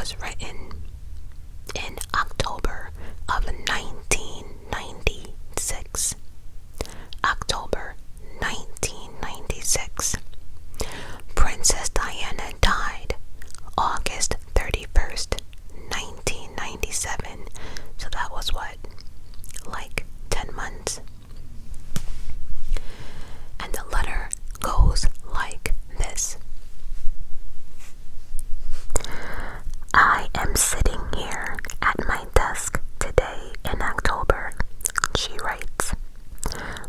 was written in October of 1996. October 1996. Princess Diana died August 31st, 1997. So that was what? Like 10 months. And the letter goes like this. I am sitting here at my desk today in October, she writes,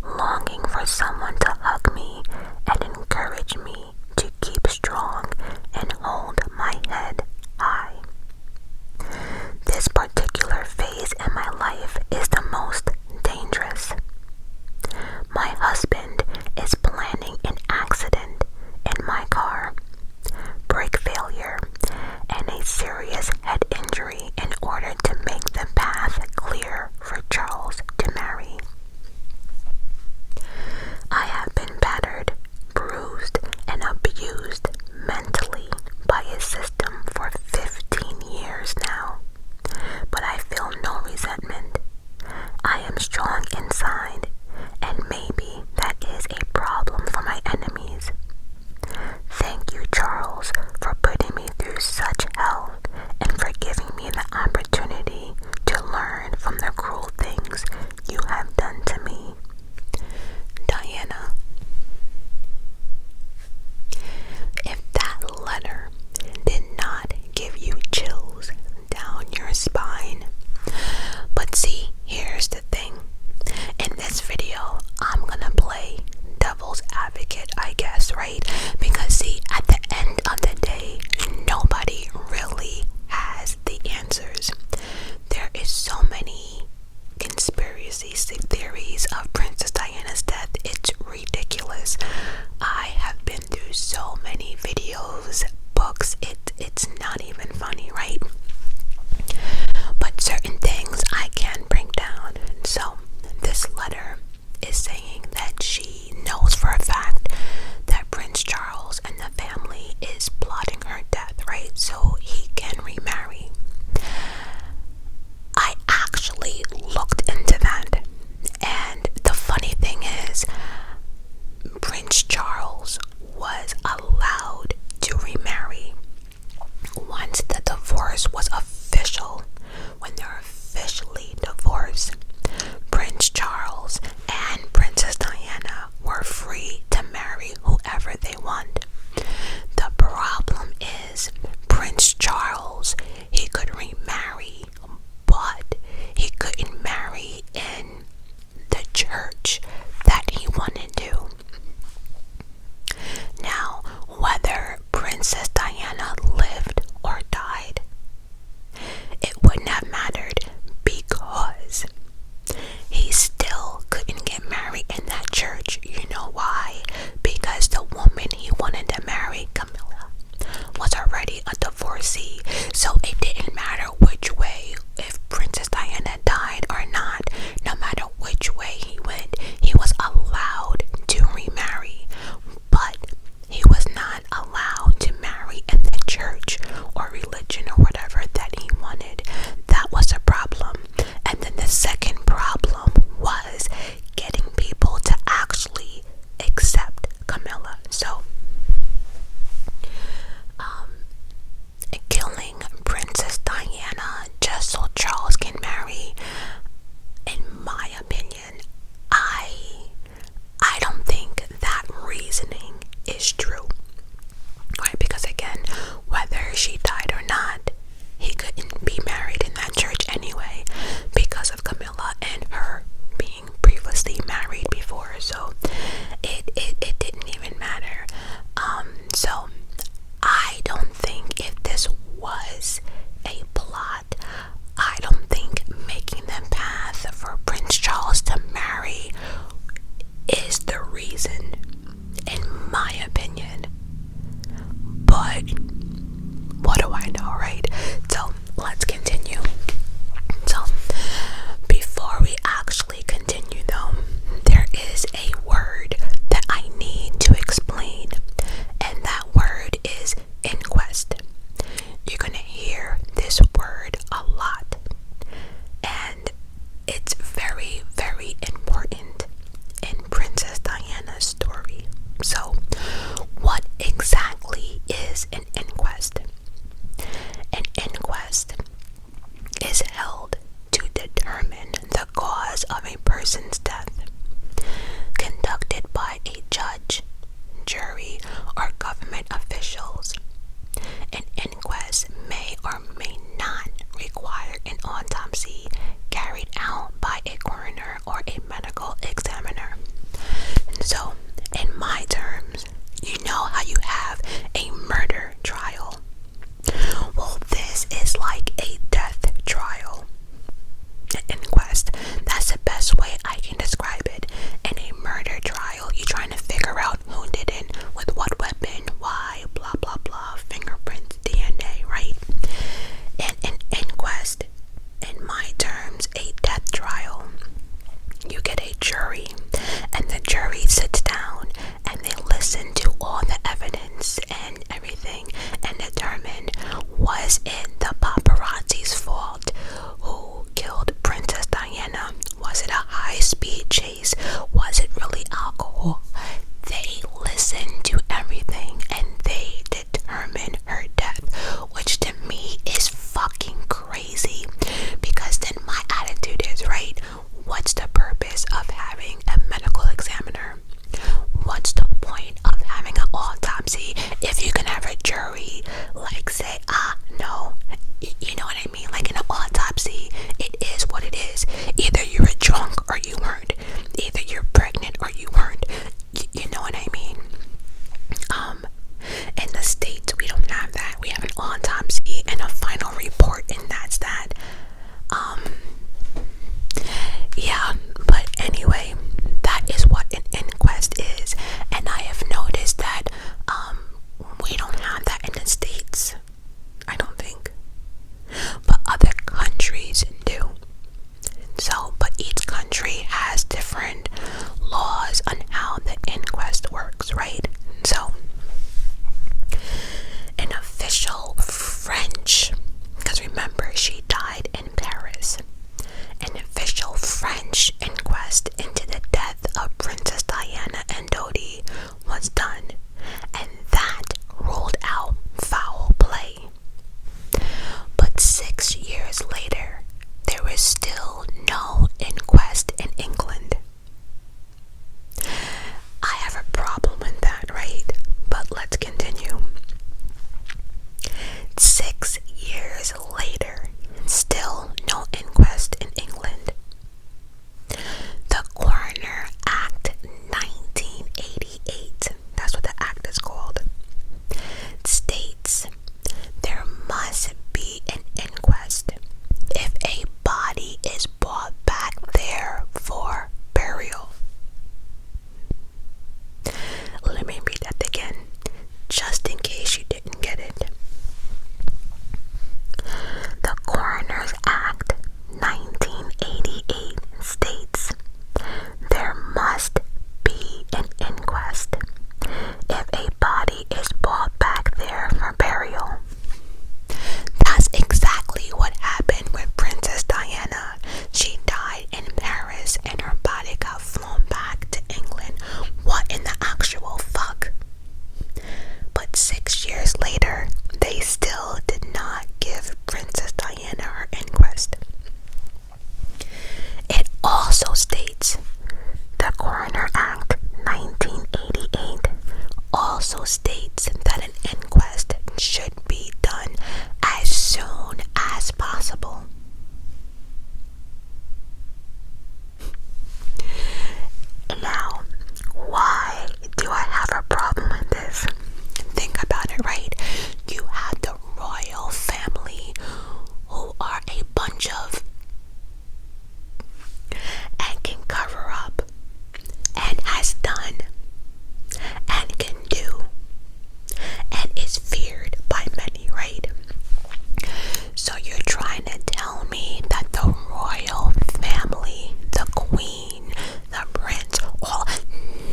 longing for someone to hug me and encourage me to keep strong and hold my head high. This particular phase in my life is the most dangerous. My husband is planning an accident in my car, brake failure, and a serious head injury in order to make the path clear for Charles to marry. I have been battered, bruised, and abused mentally by his system for 15 years now, but I feel no resentment. I am strong inside, and maybe that is a problem for my enemies. Thank you, Charles, for putting me through such hell and for giving me the opportunity to learn from the cruel things you have done to me. Diana. If that letter did not give you chills down your spine. But see, here's the thing. In this video, I'm gonna play devil's advocate, I guess, right? Because see, at the end of the day, nobody really has the answers. There is so many conspiracy theories of Princess Diana's death. It's ridiculous. I have been through so many videos, books, it's not even funny, right? But certain things I can break down. So this letter is saying that she knows for a fact that Prince Charles and the family is plotting her death, right? So he can remarry. I actually looked into that, and the funny thing is, Prince Charles was allowed to remarry once the divorce was official. When they're officially divorced, Prince Charles and Princess Diana were free to marry whoever they want. The problem is, Prince Charles, he could remarry, but he couldn't marry in the church that he wanted to. Now, whether Princess Diana lived or died, it wouldn't have mattered because he still couldn't get married in that church. You know why? Because the woman he wanted to marry, Camilla, was already a divorcee. So it didn't matter which way, if Princess Diana died or not, no matter which way he went, he was allowed to remarry. But he was not allowed to marry in the church or religion or whatever that he wanted. That was a problem. And then the second problem was getting people to actually accept Camilla. So killing Princess Diana just so Charles can marry, in my opinion, I don't think that reasoning is true, right? Because again, whether she died or not, he couldn't be married in that church anyway because of Camilla and her being previously married before. So it didn't even matter. So I don't think if this was a plot, I don't think making the path for Prince Charles to marry is the reason, in my opinion. But what do I know, right? So let's continue. So before we actually continue though, there is a word that I need to explain, and that word is inquest. You're gonna hear French, because remember, she died in Paris. An official French inquest into the death of Princess Diana and Dodi was done, and that ruled out foul play. But 6 years later, there is still no inquest in England. I have a problem with that, right? But let's continue. 6 years later, still no inquest in England. The Coroner Act 1988, that's what the act is called, states there must be an inquest if a body is brought back there for burial. Let me read that again, just in case you didn't get it. The Coroner's Act 1988 states there must be an inquest if a body is brought back there for burial. That's exactly what happened with Princess Diana. She died in Paris and her body got flown back to England. What in the actual fuck? But 6 years later, they still did not give Princess Diana her inquest. It also states, the Coroner Act 1988 also states that an inquest should be done as soon as possible. Now, why do I have a problem with this? Think about it, right? You have the royal family who are a bunch of and can cover up and has done and can do and is feared by many, right? So you're trying to tell me that the royal family, the queen, the prince,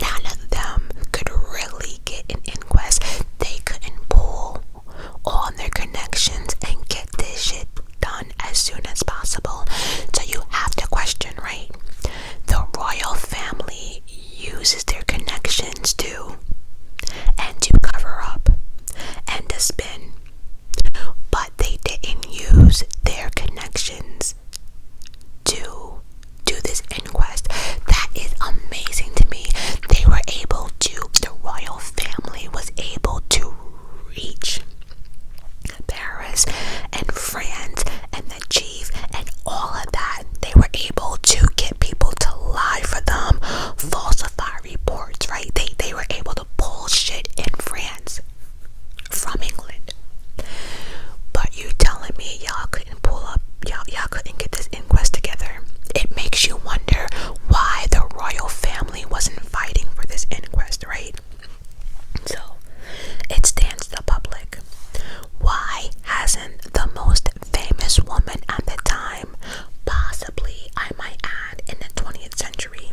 none of them could really get an inquest. They couldn't pull all their connections and get this shit done as soon as possible. So you have to question, right? The royal family uses their connections to cover up and to spin, but they didn't use their connections to do this inquest. That is amazing to me. The royal family was able to reach Paris and France and the chief and all of that. They were able to get people to lie for them, falsify reports, right? They were able to pull shit in France from England. But you telling me y'all couldn't y'all couldn't get this inquest together? It makes you wonder why the royal family wasn't fighting for this inquest, right? So it stands to the public. Why hasn't the most famous woman at the time, possibly I might add in the 20th century,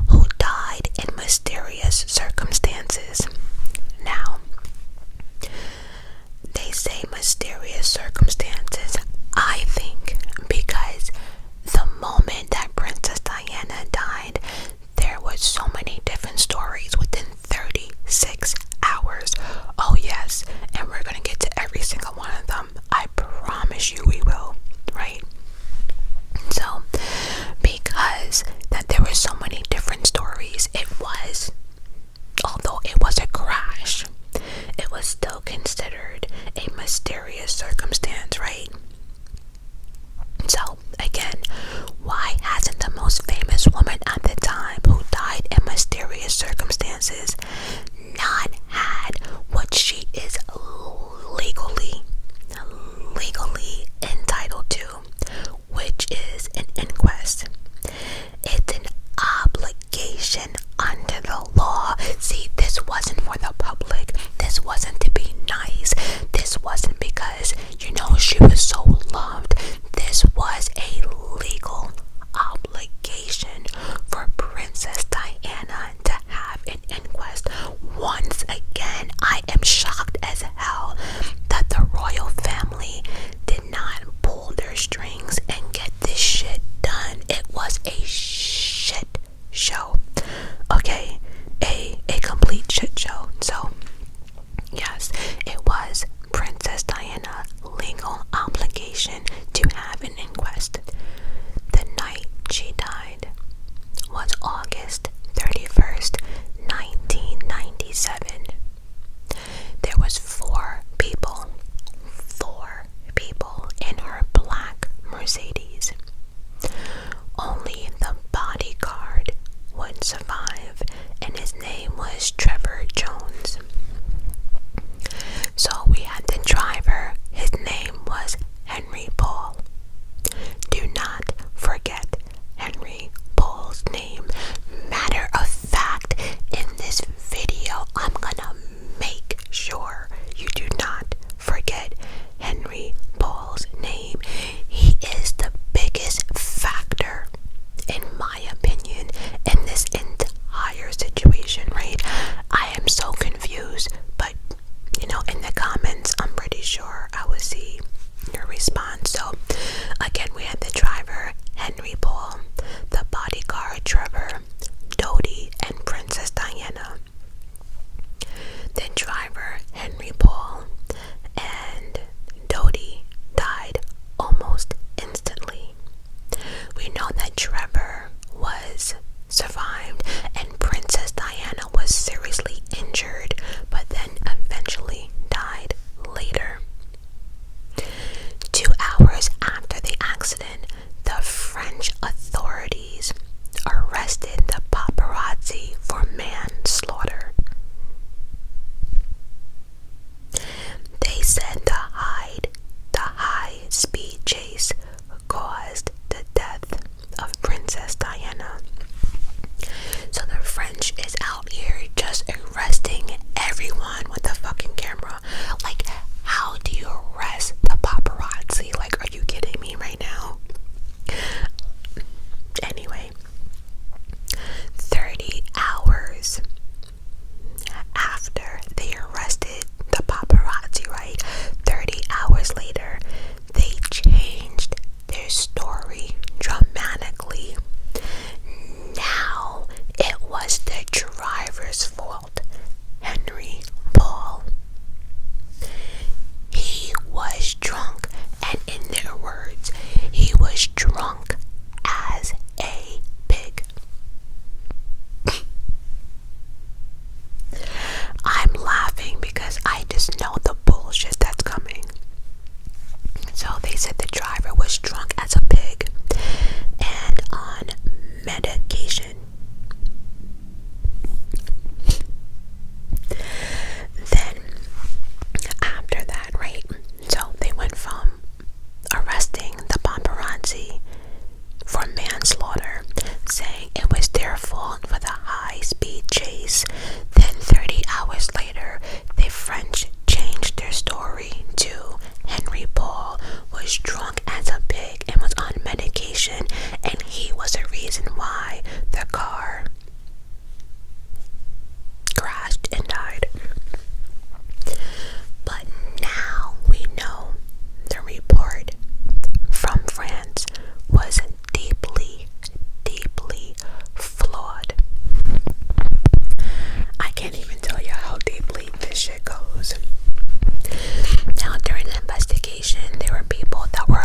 who died in mysterious circumstances? Now, they say mysterious circumstances, I think, because the moment that Princess Diana died, there was so many different stories within 36 hours. Oh yes, and we're gonna get to every single one of them. I promise you we will, right? So, because that there were so many different stories, although it was a crash, it was still considered a mysterious circumstance, right? So, again, why hasn't the most famous woman at the time who died in mysterious circumstances not had what she is legally entitled to, which is an inquest? It's an obligation under the law. See, this wasn't for the public. This wasn't to be nice. This wasn't because, she was so loved. This was a legal obligation for Princess Diana to have an inquest. Once again, I am shocked as hell that the Mercedes. Only the bodyguard would survive, and his name was Trevor Jones. So we had the driver, his name was Henry Paul. Do not forget Henry Paul's name. Matter of fact, in this video, I'm gonna make sure you do not forget Henry Paul's name. He is the biggest factor, in my opinion, in this entire situation, right? I am so confused, but in the comments, I'm pretty sure I will see your response. So again, we had the driver, Henry Paul, the bodyguard, Trevor, Dodie, and Princess Diana. The driver, Henry Paul, and Dodie died almost instantly. We know that Trevor was survived and Princess Diana was seriously injured, but then eventually died later. 2 hours after the accident, the French authorities arrested the paparazzi for manslaughter. They said the high-speed chase caused the death of Princess Diana. So the French is out here just arresting everyone with a fucking camera. Like, how do you arrest the paparazzi? Like, are you kidding me right now? Anyway, 30 hours after they arrested the paparazzi, right? 30 hours later, they changed their story dramatically. Now it was the driver's fault, Henry Paul. He was drunk, and in their words, he was drunk as a pig. I'm laughing because I just know the bullshit that's coming. So they said the driver was drunk as a pig and on medication. Then after that, right? So they went from arresting the paparazzi for manslaughter, saying it was their fault for the high-speed chase. Then 30 hours later, the French changed their story to Henry Paul was drunk as a pig and was on medication, and he was the reason why the car crashed and died. But now we know the report from France was deeply, deeply flawed. I can't even tell you how deeply this shit goes. Now, during the investigation, there were people that were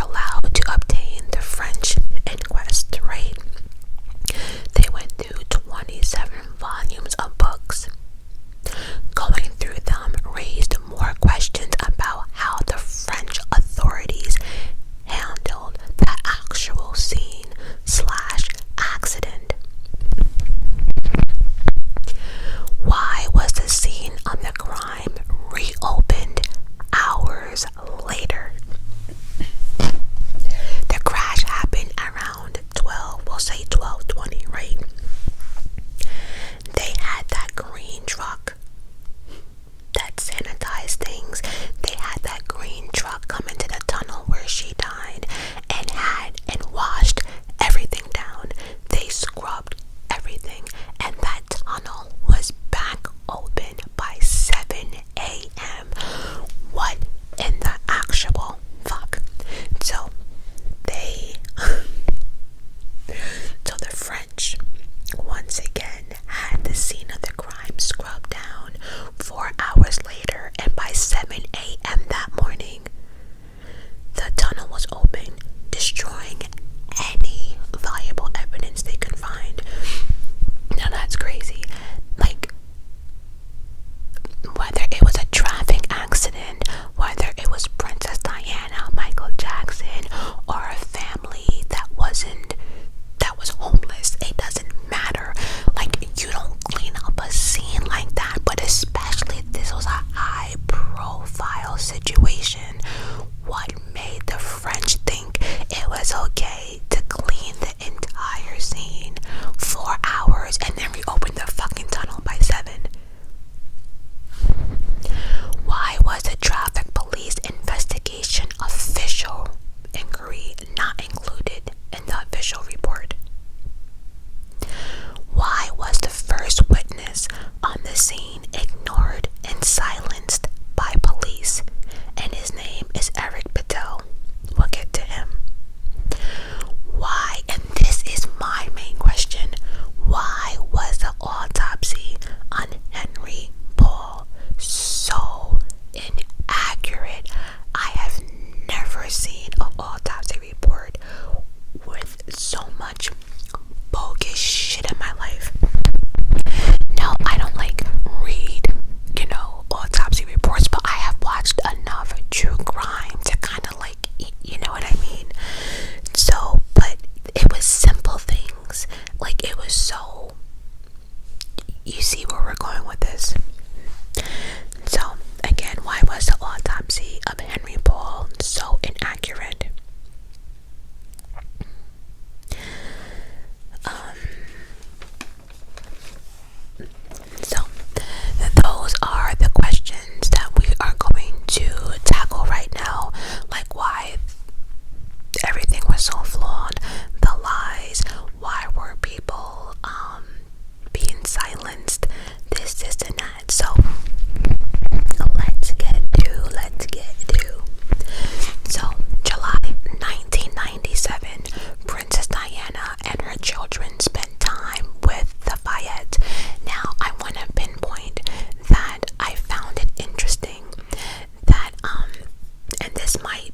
this might,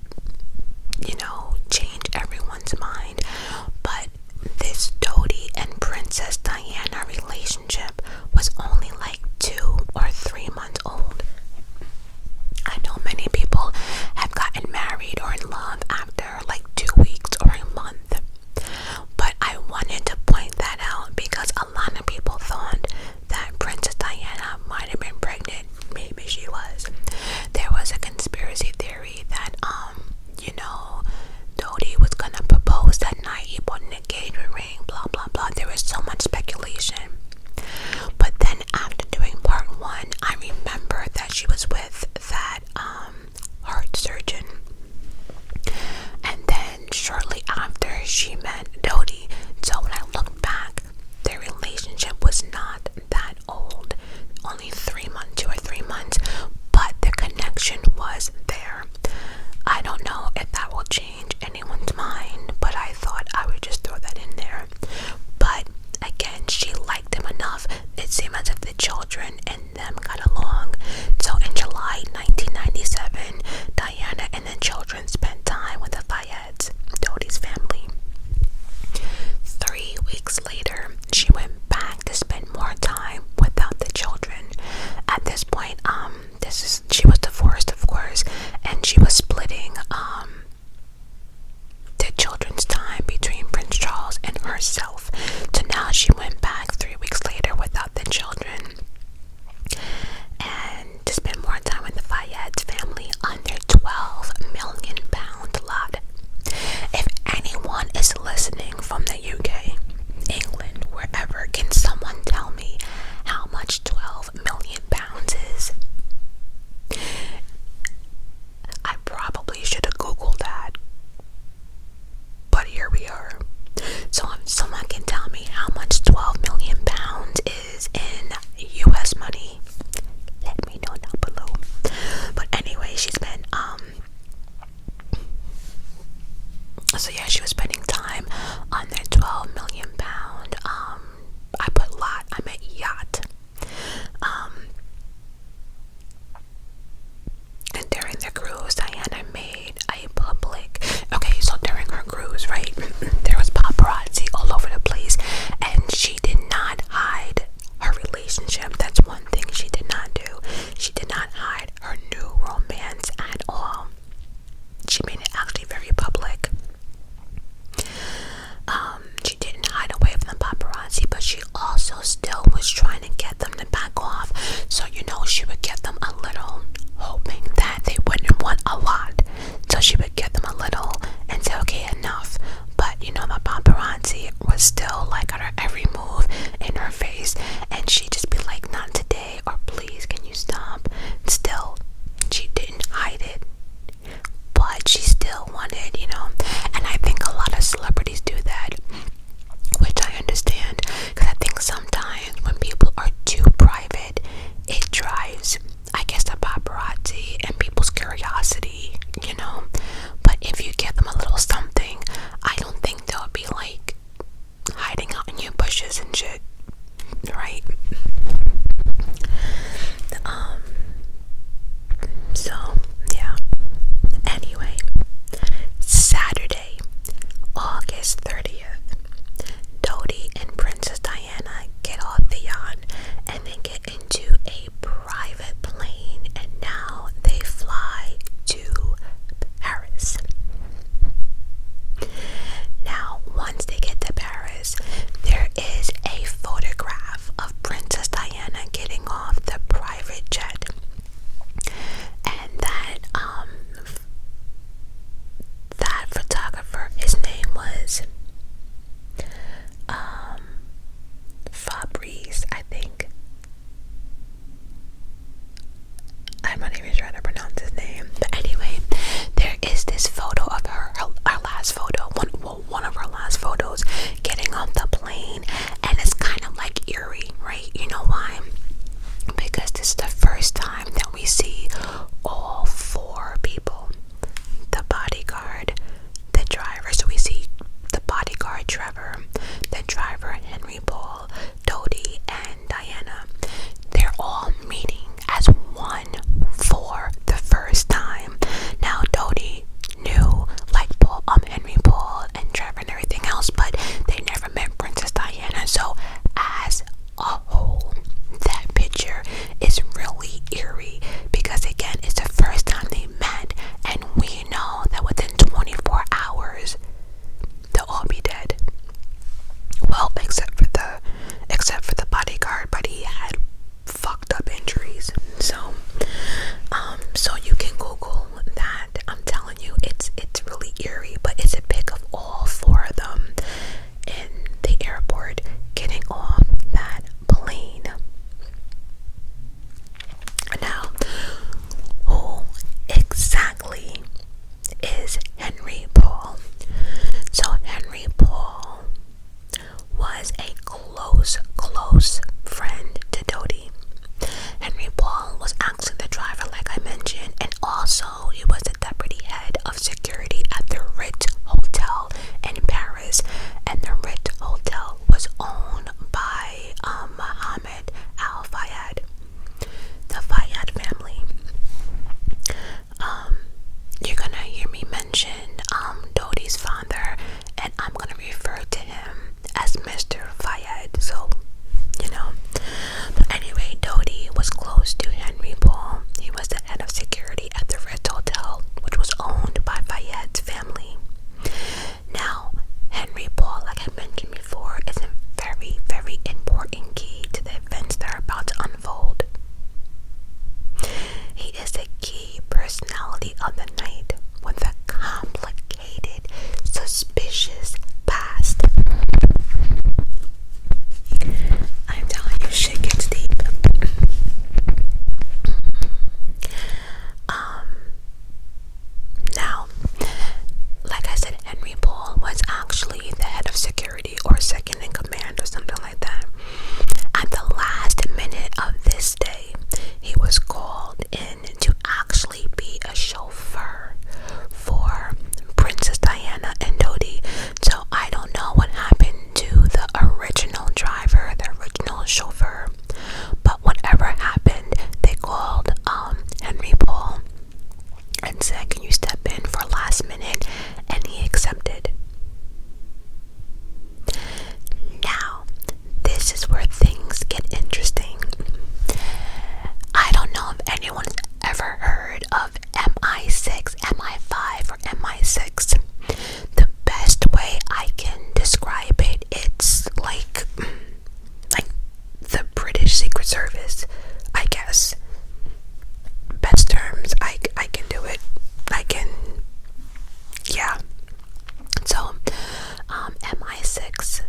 change everyone's mind, but this Dodi and Princess Diana relationship was only like 2 or 3 months old. I know many people have gotten married or in love after like 2 weeks or a month, but I wanted to point that out because a lot of people thought that Princess Diana might have been pregnant. Maybe she was. There was a conspiracy theory that Dodi was gonna propose that night. He bought an engagement ring, blah blah blah. There was so much speculation. But then after doing part 1, I remember that she was with that heart surgeon. And then shortly after she met Dodi. So when I look back, their relationship was not that old. Only 3 months, 2 or 3 months. But the connection was there. I don't know if that will change anyone's mind, but I thought I would just throw that in there. But again, she liked him enough. It seemed as if the children and them got along. So in July 1997, Diana and the children spent time with the Fiats, Dodi's family. 3 weeks later, she went back to spend more time without the children. At this point, she was divorced, of course, and she was splitting the children's time between Prince Charles and herself. So now she went back 3 weeks later without the children and to spend more time with the Fiat family on their £12 million lot. If anyone is listening from the UK, England, wherever, can someone tell me how much £12 million is? I probably should have Googled that, but here we are. So if someone can tell me how much £12 million is in US money, let me know down below. But anyway, she's been so yeah, she was spending time on their £12 million I put lot, I meant yacht. And during the cruise, Diana made a public, so during her cruise, right, there was paparazzi all over the place, and she did not hide her relationship. That's one thing she did not do. She did not hide her new romance at all. She made it actually very public. She didn't hide away from the paparazzi, but she also still was trying to get them to back off. So she would get them a little, hoping that they wouldn't want a lot. So she would get them a little and say, okay, enough. But the paparazzi was still like at her every move in her face, and she'd just be like, not today, or please, can you stop? Still, she didn't hide it, but she still wanted, and I think a lot of celebrities do that, which I understand, because I think sometimes when people are too private, it drives, I guess, the paparazzi and people's curiosity, but if you give them a little something, I don't think they'll be like hiding out in your bushes and shit, right? So yeah, anyway, Saturday, August 30th, Dodi and Princess Diana get off the yacht and they get into a private plane, and now they fly to Paris. Now, once they get to Paris, there is a photograph of Princess Diana getting off the private jet, and that photographer, his name was Fabrice, I think. I'm not even trying to pronounce his name, but anyway, there is this photo of her last photo, one of her last photos, getting off the plane, and it's kind of like eerie, right? You know why? Because this is the first time that we see all 4 people, the bodyguard, the driver, so we see the eerie, but it's a pic of all four of them in the airport getting off that plane. Now, who exactly is Henry Paul? So Henry Paul was a close friend to Dodie. Henry Paul was actually the driver, like I mentioned, and also he was the deputy head of security at the Ritz Hotel in Paris, and the Ritz Hotel was owned by Mohammed Al Fayed, the Fayed family. You're gonna hear me mention Dodie's father, and I'm gonna refer to him as Mr. Fayed, so you know. But anyway, Dodie was close to Henry Paul. He was the head of security at the Ritz Hotel, which was owned by Fayed's family. Now, Henry Paul, like I mentioned before, is a very, very important key to the events that are about to unfold. He is the key personality of the night with a complicated, suspicious past. I'm telling you, shit gets deep. Now, like I said, Henry Paul was actually the head of security or second in command or something like that. At the last minute of this day, he was called in to actually be a chauffeur for Princess Diana and Dodie. So I don't know what happened to the original driver, the original chauffeur, but whatever happened, they called Henry Paul and said, "Can you step in for last minute?" And he accepted. Now, this is where things get interesting. I don't know if anyone's ever heard of MI6, MI5, or MI6. The best way I can describe it, it's like the British Secret Service, I guess. Best terms, I can do it. Yeah. So, MI6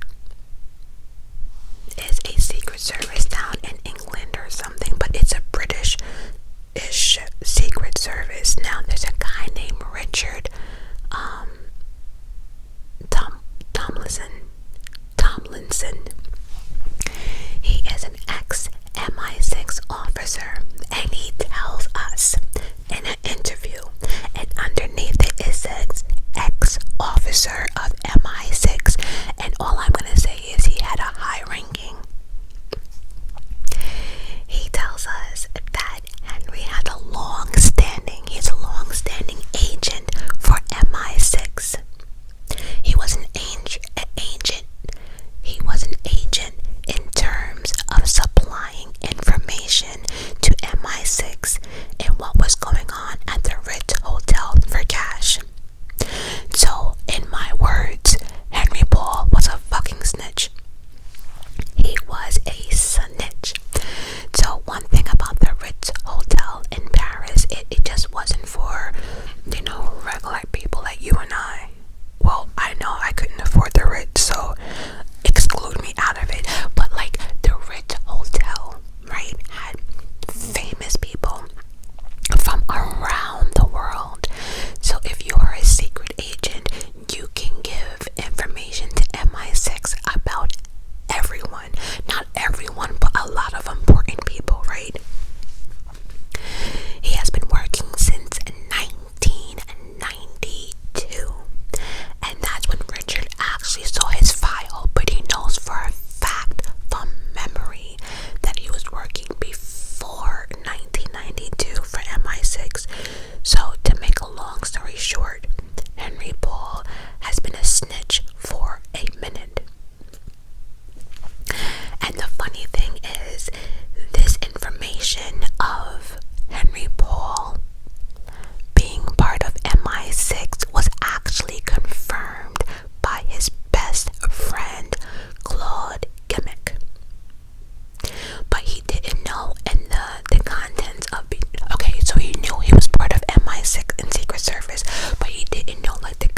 is a secret service down in England or something, but it's a British-ish secret service. Now, there's a guy named Richard Tomlinson. He is an ex-MI6 officer, and he tells us in an interview, and underneath it says ex-officer of MI6, and all I'm going to say is he had a high ranking. He tells us that Henry had he's a long-standing agent for MI6. He was an agent in terms of supplying information to MI6 in what was going on at the Ritz Hotel for cash. So, in my words, Henry Paul was a fucking snitch. He was a snitch. So, one thing about the Ritz Hotel in Paris, it just wasn't for, regular people like you and I. Well, I know I couldn't afford the Ritz, so exclude me out of it. But like the Ritz Hotel, right, had famous people from around the world. So if you are a secret agent, you can give information to MI6 about everyone. Not everyone, but a lot of important people, right? He has been working since 1992, and that's when Richard actually saw his file, but he knows for a fact from memory that he was working before 1992 for MI6. So to make a long story short, Henry Paul has been a snitch for a minute. And the funny thing is, this information of Henry Paul being part of MI6 was actually confirmed by his best friend, Claude Gimmick. But he didn't know in the contents of so he knew he was part of MI6 and Secret Service, but he didn't know like the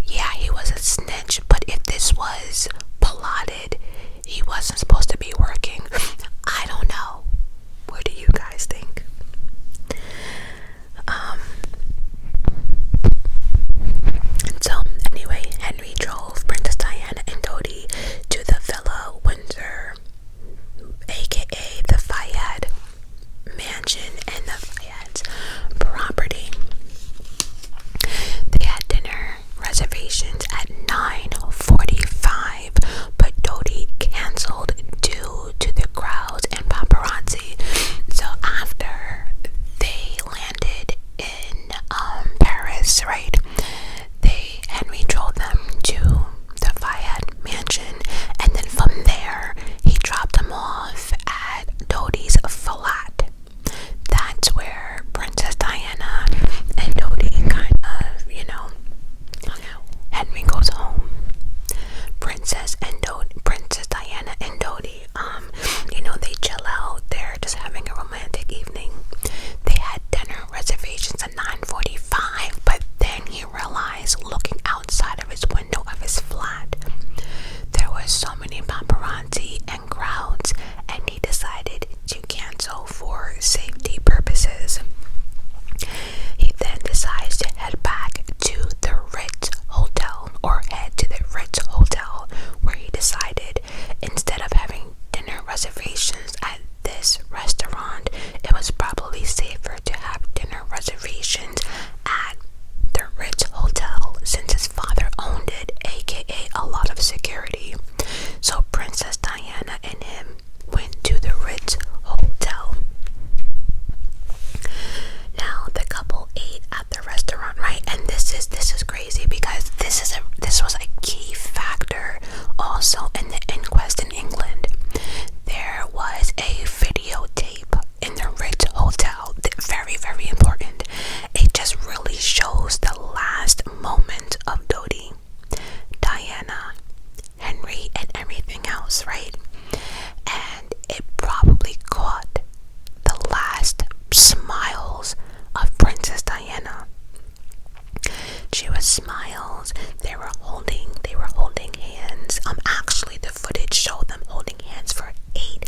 yeah, he was a snitch, but if this was plotted, he wasn't supposed to be working. I don't know. What do you guys think? So anyway, Henry drove Princess Diana and Dodi to the Villa Windsor, aka the Fiat mansion and the Fiat property. They had dinner reservations at 9:45, but Dodi canceled due to the crowds and paparazzi. So after they landed in Paris, right? Henry drove them to the Fiat mansion, and then from there he dropped them off at Dodi's flat. That's where Princess Diana and Dodi kind of, hung out. Henry goes home. Princess Diana and Dodi, they chill out. They're just having a romantic evening. They had dinner reservations at 9:45, but then he realized, looking outside of his window of his flat, there were so many paparazzi and crowds, and he decided to cancel for safety purposes. He then decides to head back to the Ritz Hotel, where he decided, instead of having dinner reservations at this restaurant, it was probably safer to have dinner reservations at the Ritz Hotel, since his father owned it, aka a lot of security. So Princess Diana and him went to the Ritz Hotel. Now the couple ate at the restaurant, right? And this is crazy, because this was a key factor also in the inquest in England. There was a videotape in the Ritz Hotel, very, very important. It just really shows the last moment of Dodi, Diana, Henry, and everything else, right? And it probably caught the last smiles of Princess Diana. She was smiles. They were holding hands. Actually, the footage showed them holding hands for 8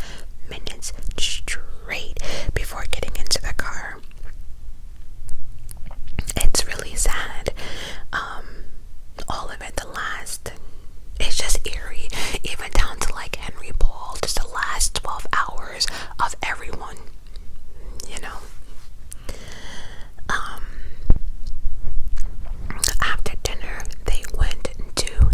minutes straight before getting into the car. It's really sad. All of it, it's just eerie, even down to like Henry Paul, just the last 12 hours of everyone, After dinner, they went to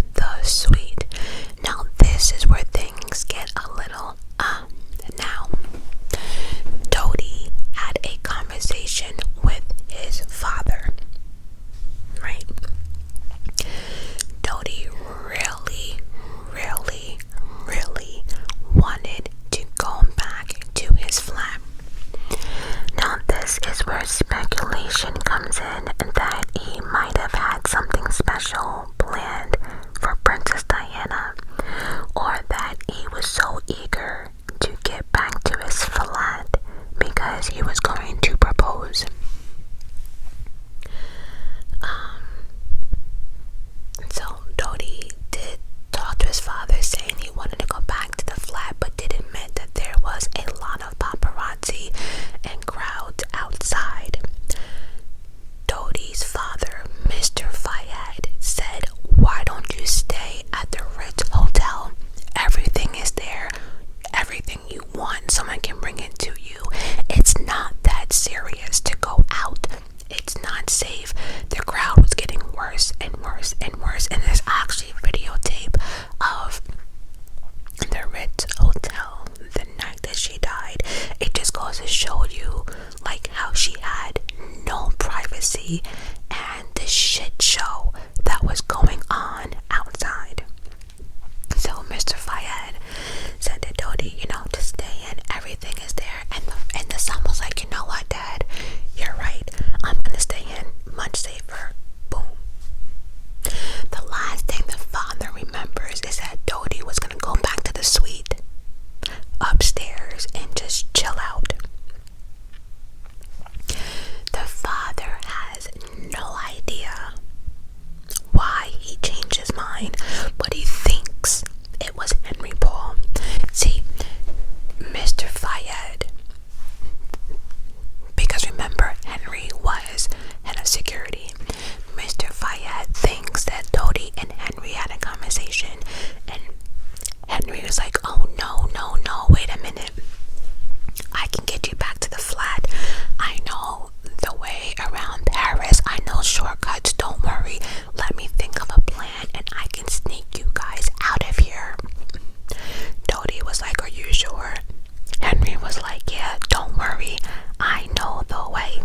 spine, but he thinks it was Henry Paul. See, Mr. Fiat, because remember, Henry was head of security. Mr. Fiat thinks that Dodie and Henry had a conversation, and Henry was like, oh no, wait a minute. I can get you back to the flat. I know the way around Paris. I know shortcuts. Don't worry. Let me think of a plan and I can sneak you guys out of here. Dodie was like, are you sure? Henry was like, yeah, don't worry. I know the way.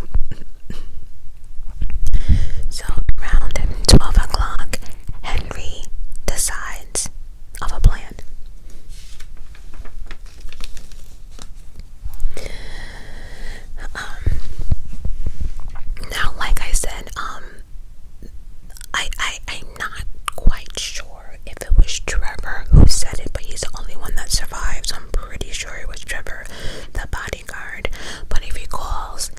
So around 12 o'clock, Henry decides of a plan. Now, like I said, I'm not quite sure if it was Trevor who said it, but he's the only one that survived, so I'm pretty sure it was Trevor, the bodyguard. But he recalls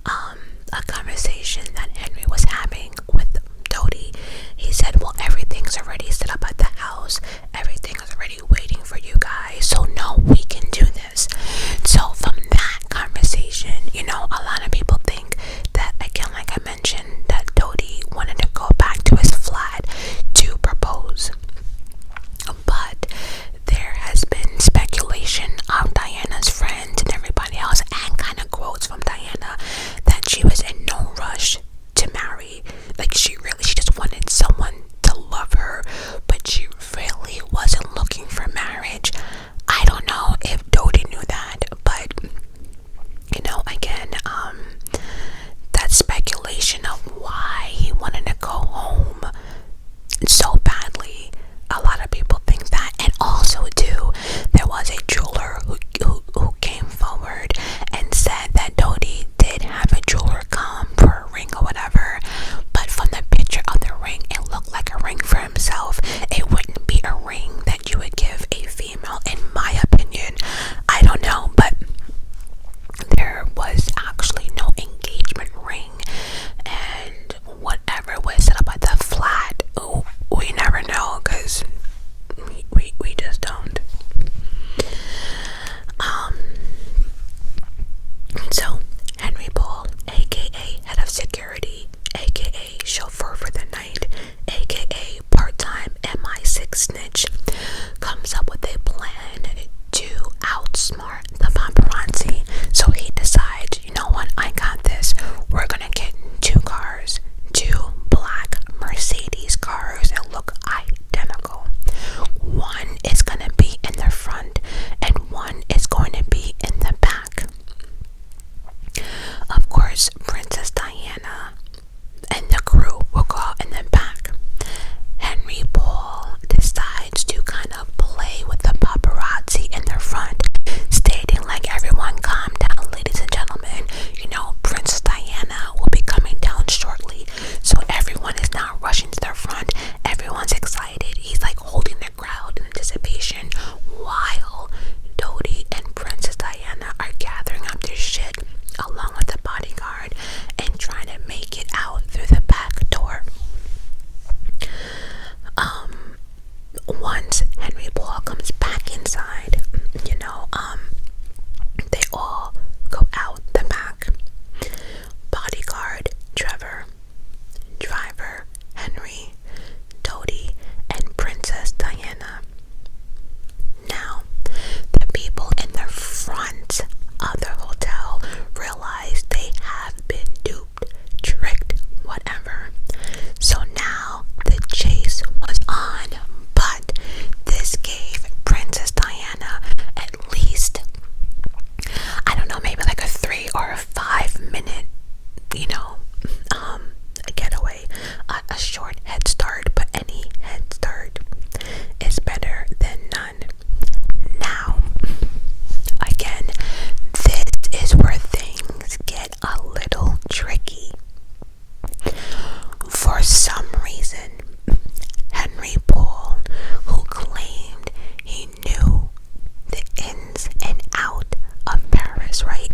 a conversation that Henry was having with Dodie. He said, well, everything's already set up at the house. Everything is already waiting for you guys, so no, we can do this. So from that conversation, you know, a lot of people think that, again, like I mentioned, that Dodie wanted to go back to his flat to propose. But there has been speculation of Diana's friends and everybody else, and kind of quotes from Diana, that she was in no rush to marry. Like, she just wanted someone to love her, but she really wasn't looking for marriage. I don't know if Dodie knew that, but you know, again, that speculation of why he wanted to go home so badly, a lot of people think that. And also too, there was a jeweler who came forward and said that Dodie did have a jeweler come for a ring or whatever, but from the picture of the ring, it looked like a ring for himself. It wouldn't be a ring that you would give a female, in my opinion. I don't know, but there was actually no engagement ring, and whatever was set up at the flat, we never know, because we just don't. So Henry Paul, aka head of security, aka chauffeur for the night, aka part-time MI6 snitch, comes up with a plan to outsmart the paparazzi. So he decides, you know what, I got this. We're gonna get two cars, two black Mercedes cars that look identical. One is gonna be in the front and one is going to be in the back. Of course, Princess Diana and the crew will go out in the back. Henry Paul decides to kind of play with the paparazzi in the front, stating like, everyone calm down, ladies and gentlemen. You know, Princess Diana will be coming down shortly, so everyone is now rushing to the front. Everyone's excited. He's like holding the crowd in anticipation while Dodie and Princess Diana are gathering up their shit along with the bodyguard and trying to make it out through the back door. Once Henry Paul comes back inside, you know, they all go out the back. Bodyguard, Trevor, driver, Henry, Dodie, and Princess Diana. Now, the people in the front of the hotel realize they have been duped, tricked, whatever. So now the chase was on, but this gave Princess Diana at least, I don't know, maybe like a 3 or a 5 minute, you know, a getaway, a short head start, but any head start is better than none. Now, again, this is where things get a little tricky. For some reason, Henry Paul, who claimed he knew the ins and out of Paris, right?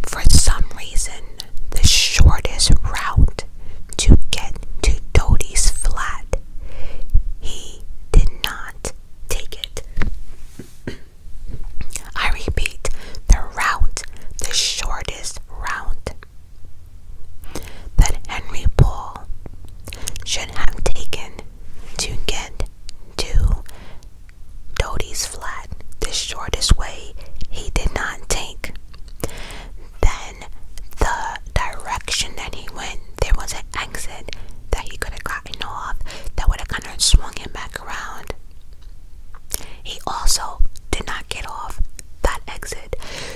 For some reason, the shortest route to get to Dodie's flat should have taken to get to Dodie's flat, the shortest way, he did not take. Then the direction that he went, there was an exit that he could have gotten off that would have kind of swung him back around. He also did not get off that exit.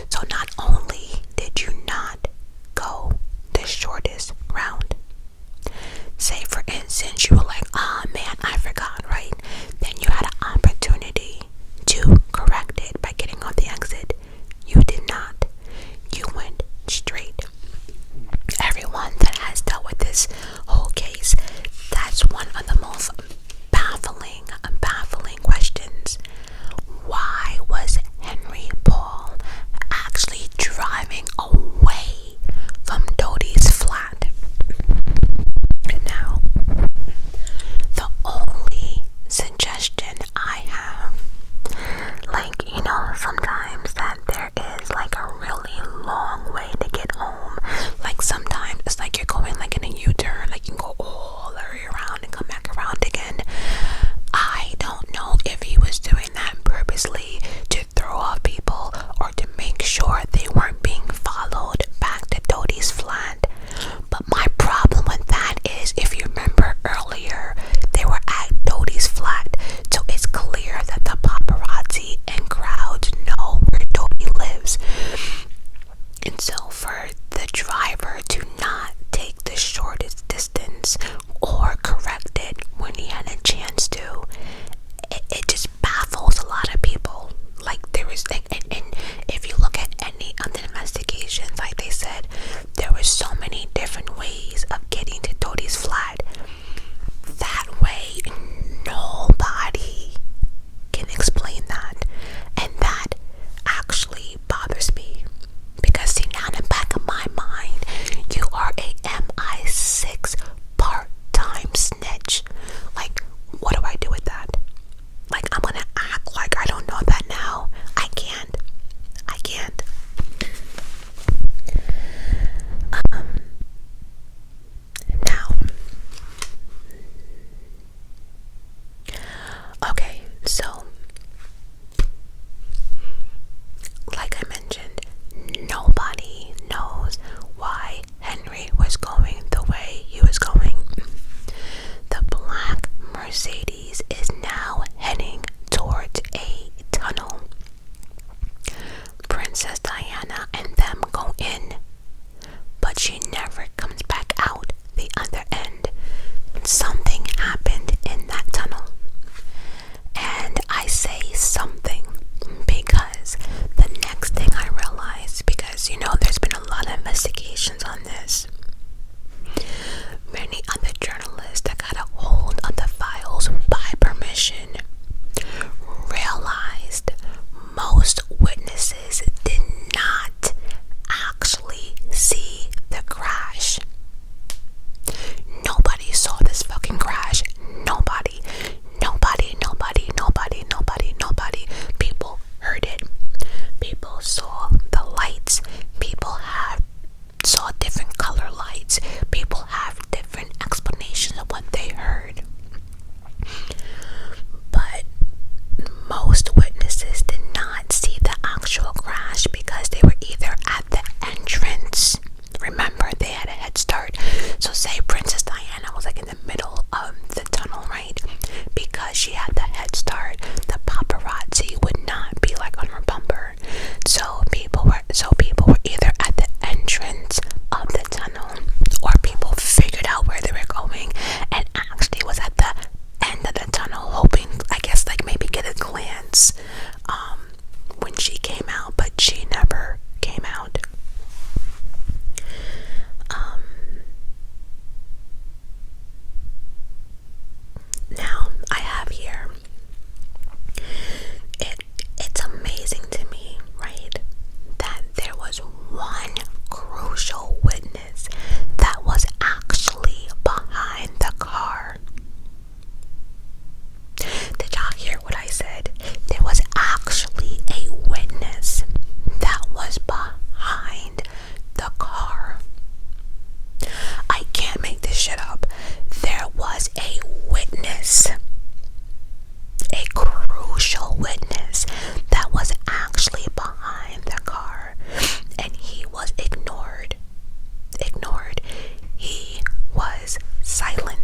So not only did you not go the shortest route, say for instance you were like, ah man, I forgot, right? Then you had an opportunity to correct it by getting off the exit. You did not. You went straight. Everyone that has dealt with this whole case, that's one of the most baffling questions. Why was Henry Paul actually driving away from Dodie's flat? Now, the only suggestion I have, like, you know, sometimes that there is like a really long way to get home. Like sometimes it's like you're going like in a U-turn, like you can go all the way around and come back around again. I don't know if he was doing that purposely to throw off people or to make sure they weren't being followed back to Dodie's flat. But my problem with that is, if you remember earlier, they were at Dodie's flat, so it's clear that the paparazzi and crowds know where Dodie lives. And so for the driver to not take the shortest distance or correct it when he had a chance to, it just baffles a lot of people. Like there was, and if you look at any of the investigations, like they said, there were so many different ways of getting to Dodie's flat. That way, nobody can explain that. And that actually bothers me. Because see, now in the back of my mind, you are a MI6 part-time snitch. Like, what do I do with that? Like, I'm gonna act like I don't know that now. I can't. Now, okay, so like I mentioned, nobody knows why Henry was going the way he was going. The black Mercedes is now heading towards a tunnel. Princess Diana and them go in, but she never comes back out the other end. Something happened in that tunnel. And I say something because the next thing I realized, because you know there's been a lot of investigations on this, many other journalists that got a hold of the files by permission realized most witnesses did not actually see the crash. Nobody saw this fucking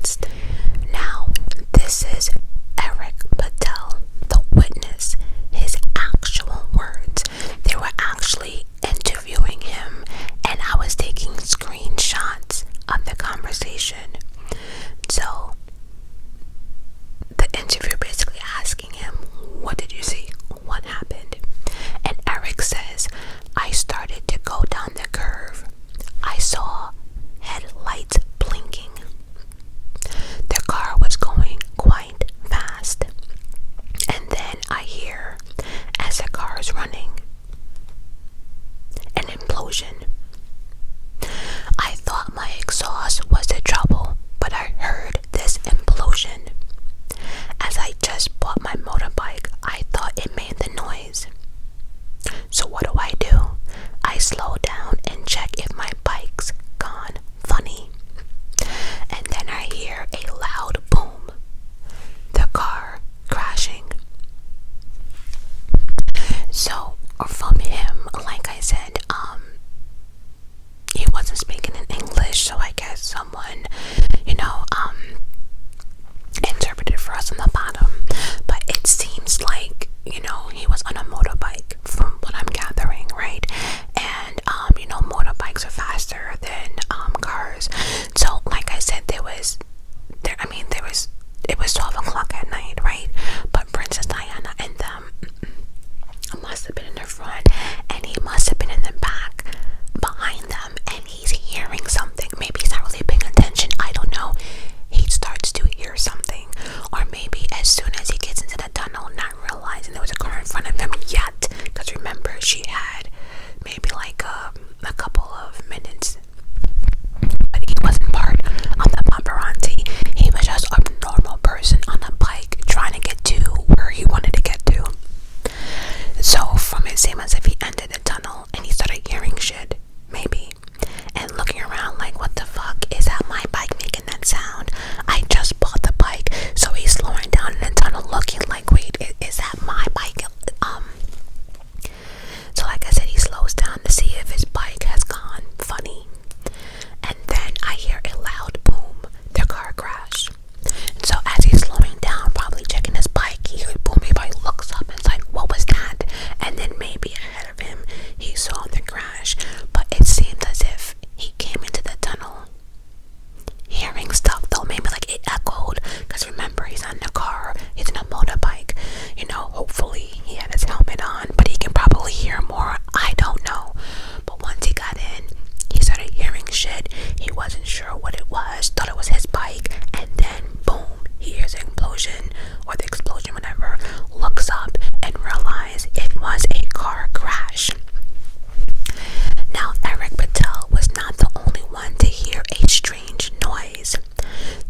convinced. Now, this is Eric Patel, the witness, his actual words. They were actually interviewing him, and I was taking screenshots of the conversation. So, the interviewer basically asking him, what did you see? What happened? And Eric says, I started to go down the curve. I saw headlights blinking. The car was going quite fast. And then I hear, as the car is running, an implosion. I thought my exhaust was the trouble, but I heard this implosion. As I just bought my motorbike, I thought it made the noise. So what do? I slow down and check if my bike's gone funny. And then I hear a loud boom. The car crashing. So from him, like I said, he wasn't speaking in English, so I guess someone, interpreted for us on the bottom. But it seems like, he was on a motorbike from what I'm gathering, right? And, motorbikes are faster than cars. So, like I said, it was 12 o'clock at night, right? But Princess Diana and them must have been in the front, and he must have been in the back behind them, and he's hearing something. Maybe he's not really paying attention, I don't know. He starts to hear something, or maybe as soon as he gets into the tunnel, not realizing there was a car in front of him yet, because remember, she had maybe like a couple of minutes, but he wasn't part of the paparazzi. He was just a normal person on a bike trying to get to where he wanted to get to. So from it seemed as if he entered the tunnel and he started hearing shit, maybe, and looking around like, what the fuck, is that my bike making that sound? I just bought the bike. So he's slowing down in the tunnel looking like, wait, is that my bike? So like I said, he slows down to see if his bike has gone funny. And then I hear a loud boom. The car crashed. So as he's slowing down, probably checking his bike, he heard boom. He probably looks up and it's like, what was that? And then maybe ahead of him, he saw the crash. But it seemed as if he came into the tunnel hearing stuff, though. Maybe like it echoed, because remember, he's not in a car, he's in a motorbike. Hopefully he had his helmet on, but he can probably hear more. I don't know. But once he got in, he started hearing shit. He wasn't sure what it was, thought it was his bike, and then boom, he hears an explosion, or the explosion, whatever, looks up and realizes it was a car crash. Now, Eric Patel was not the only one to hear a strange noise.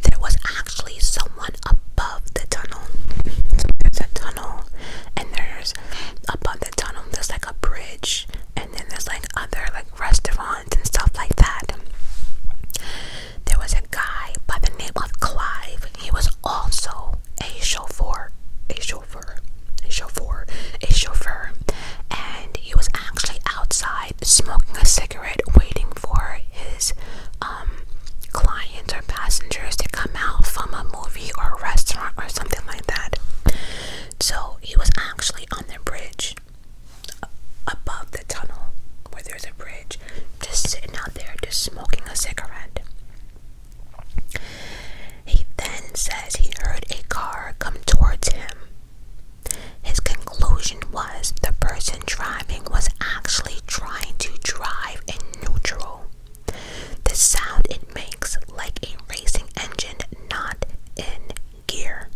There was actually someone above the tunnel. So there's a tunnel, and there's above the tunnel, there's like a bridge, and then there's like other like restaurants and stuff like that. There was a guy by the name of Clive. He was also a chauffeur, and he was actually outside smoking a cigarette, waiting for his clients or passengers to come out from a movie or a restaurant or something like that. So he was actually on the bridge above the tunnel, where there's a bridge, just sitting out there, just smoking a cigarette. He then says he heard a car come towards him. His conclusion was the person driving was actually trying to drive in neutral. The sound it makes like a racing engine not in gear.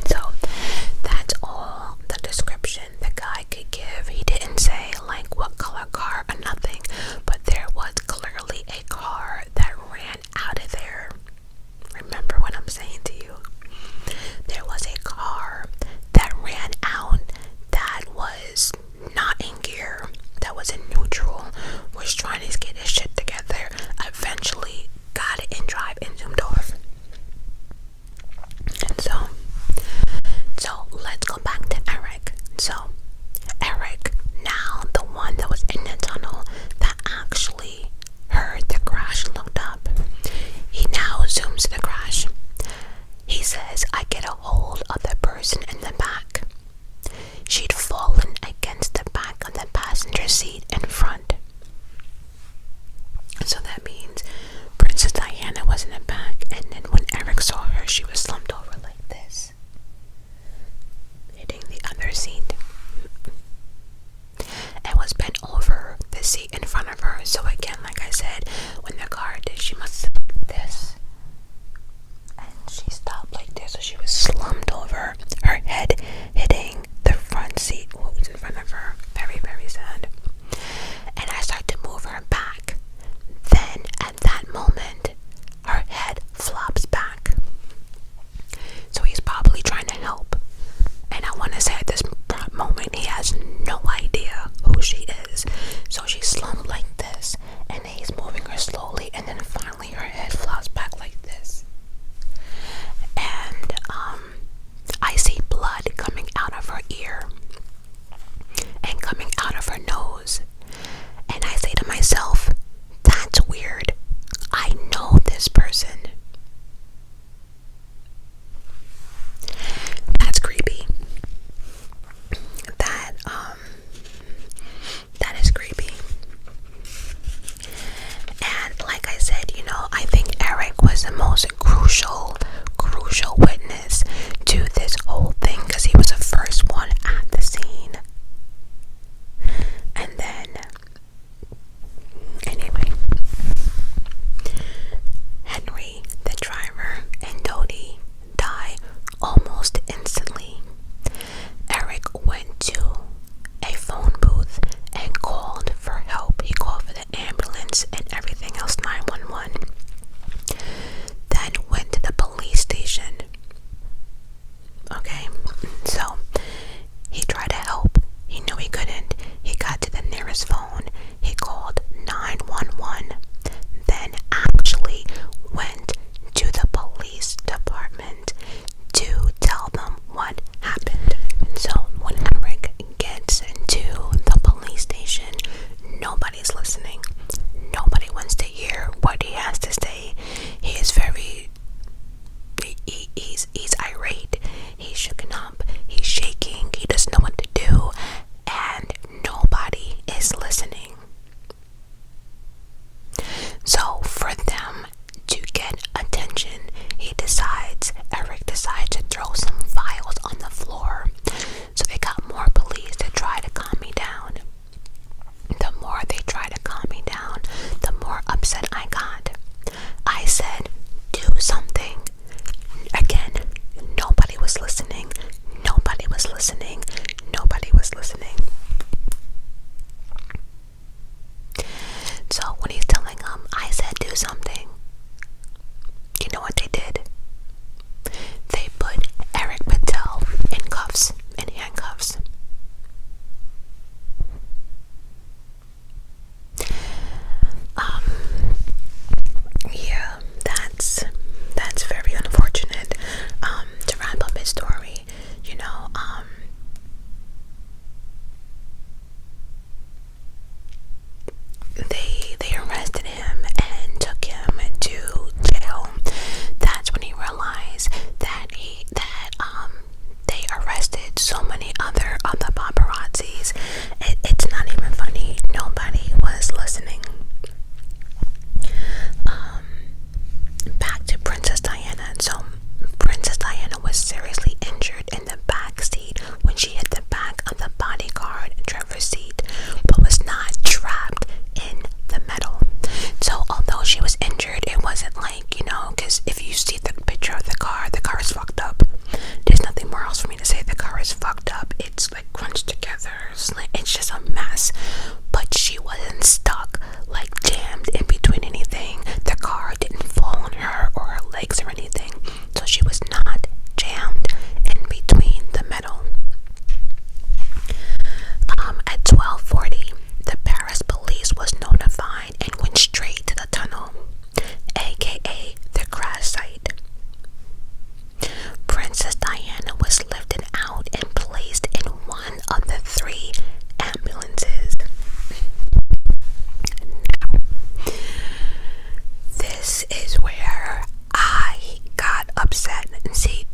So that's all the description the guy could give. He didn't say like what color car or nothing, but there was clearly a car that ran out of there. Remember what I'm saying? crucial witness to this whole thing because he was the first one at the scene. And then, anyway, Henry, the driver, and Dodie die almost instantly. Eric went to a phone booth and called for help. He called for the ambulance and everything else, 911. Then went to the police station. Okay, so he tried to help. He knew he couldn't. He got to the nearest phone. He called 911. Then actually went to the police department to tell them what happened. And so when Eric gets into the police station, nobody's listening. Nobody wants to hear what he has to say. He is he's irate. He's shaken up. He's shaking. He doesn't know what to do. And nobody is listening. So for them to get attention, Eric decides to throw some files on the floor. So they got more police to try to calm me down. The more they tried to calm me down, the more upset I got. I said, do something. Again, nobody was listening. Nobody was listening. Nobody was listening. So when he's telling them, I said do something, you know what they did? They put Eric Patel in cuffs, in handcuffs. Yeah, that's very unfortunate. To wrap up his story, you know, they arrested him and took him to jail. That's when he realized that they arrested so many other paparazzis. It's not even funny. Nobody was listening. Back to Princess Diana. So Princess Diana was seriously injured in the back seat when she hit the back of the bodyguard driver's seat, but was not trapped in the metal. So although she was injured, it wasn't like, you know, because if you see the picture of the car is fucked up. There's nothing more else for me to say. The car is fucked up. It's like crunched together. It's just a mess. But she wasn't stuck, like jammed in between anything. The car didn't fall on her or her legs or anything. So she was not jammed in between the metal. At 12:40, the Paris police was notified and went straight to the tunnel, aka the crash site. Princess Diana was lifted out and placed in one of the 3 ambulances. Now, this is where I got upset. And see,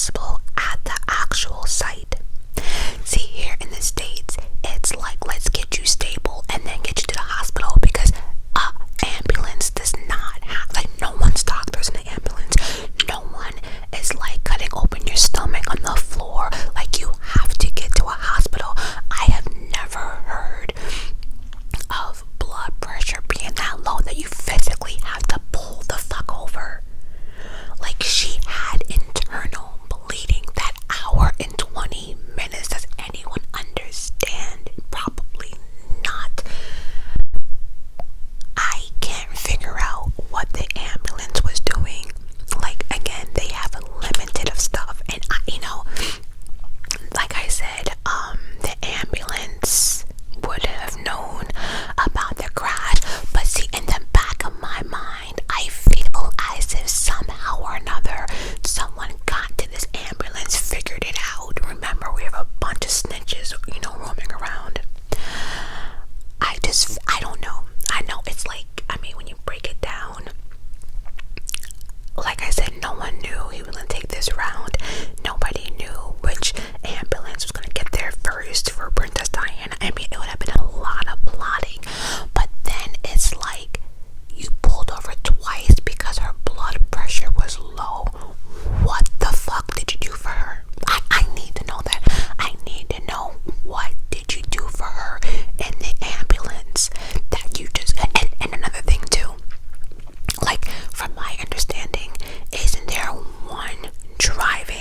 hospital at the actual site. See, here in the States, it's like, let's get you stable and then get you to the hospital, because ambulance does not have, like, no one's doctors in the ambulance. No one is like cutting open your stomach on the floor. Like, you have to get to a hospital. I have never heard of blood pressure being that low that you physically have to pull the fuck over. Like, she had internal bleeding that hour and 20 minutes. Does anyone understand? Probably not. I can't figure out what the ambulance was doing. Like, again, they have a limited of stuff, and like I said, the ambulance would have known about the crash. But see, in the back of my mind, I feel as if somehow or another someone got to this ambulance, figured it out. Remember, we have a bunch of snitches, roaming around. I don't know. I know it's like, when you break it down, like I said, no one knew he was going to take this round. Nobody knew which ambulance was going to get there first for Princess Diana. It would have been a lot of plotting. But then it's like, you pulled over twice because her blood pressure was low. What the fuck did you do for her? I need to know that. I need to know, what did you do for her in the ambulance that you just, and another thing too, like, from my understanding, isn't there one driving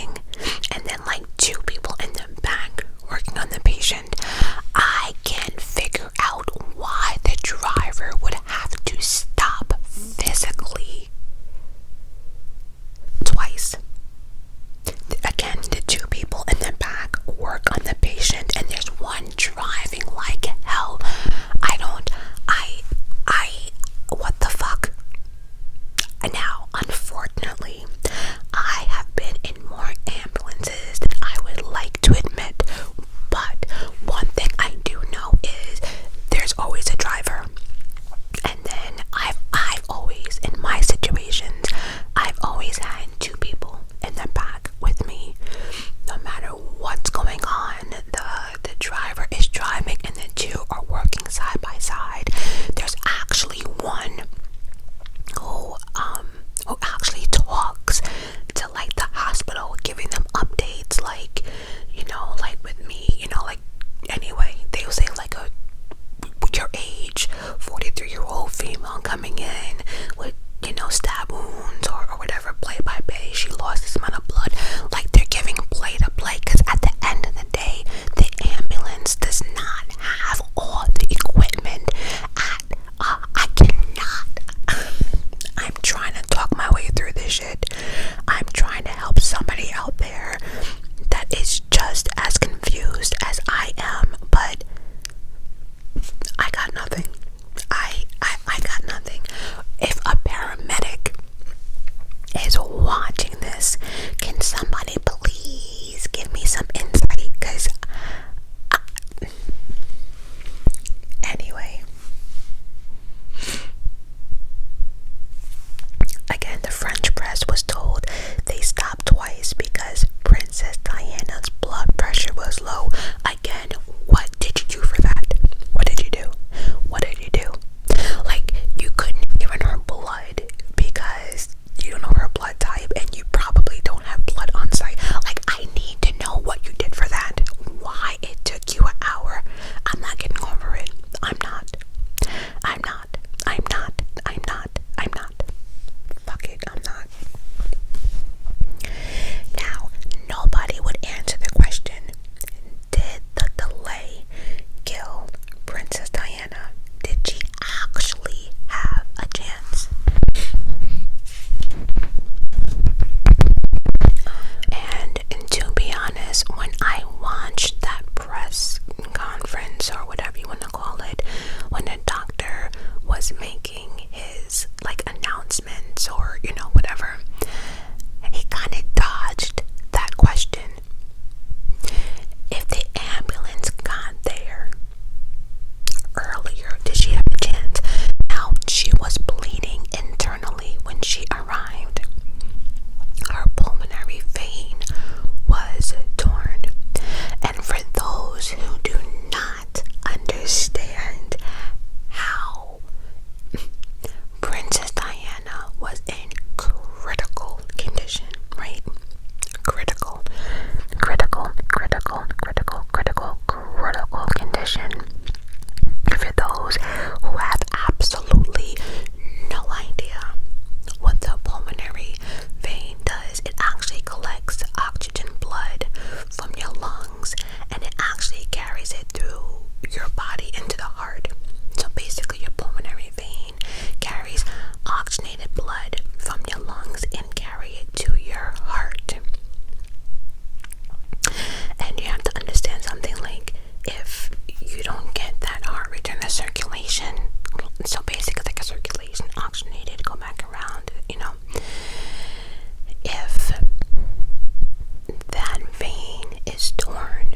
is torn,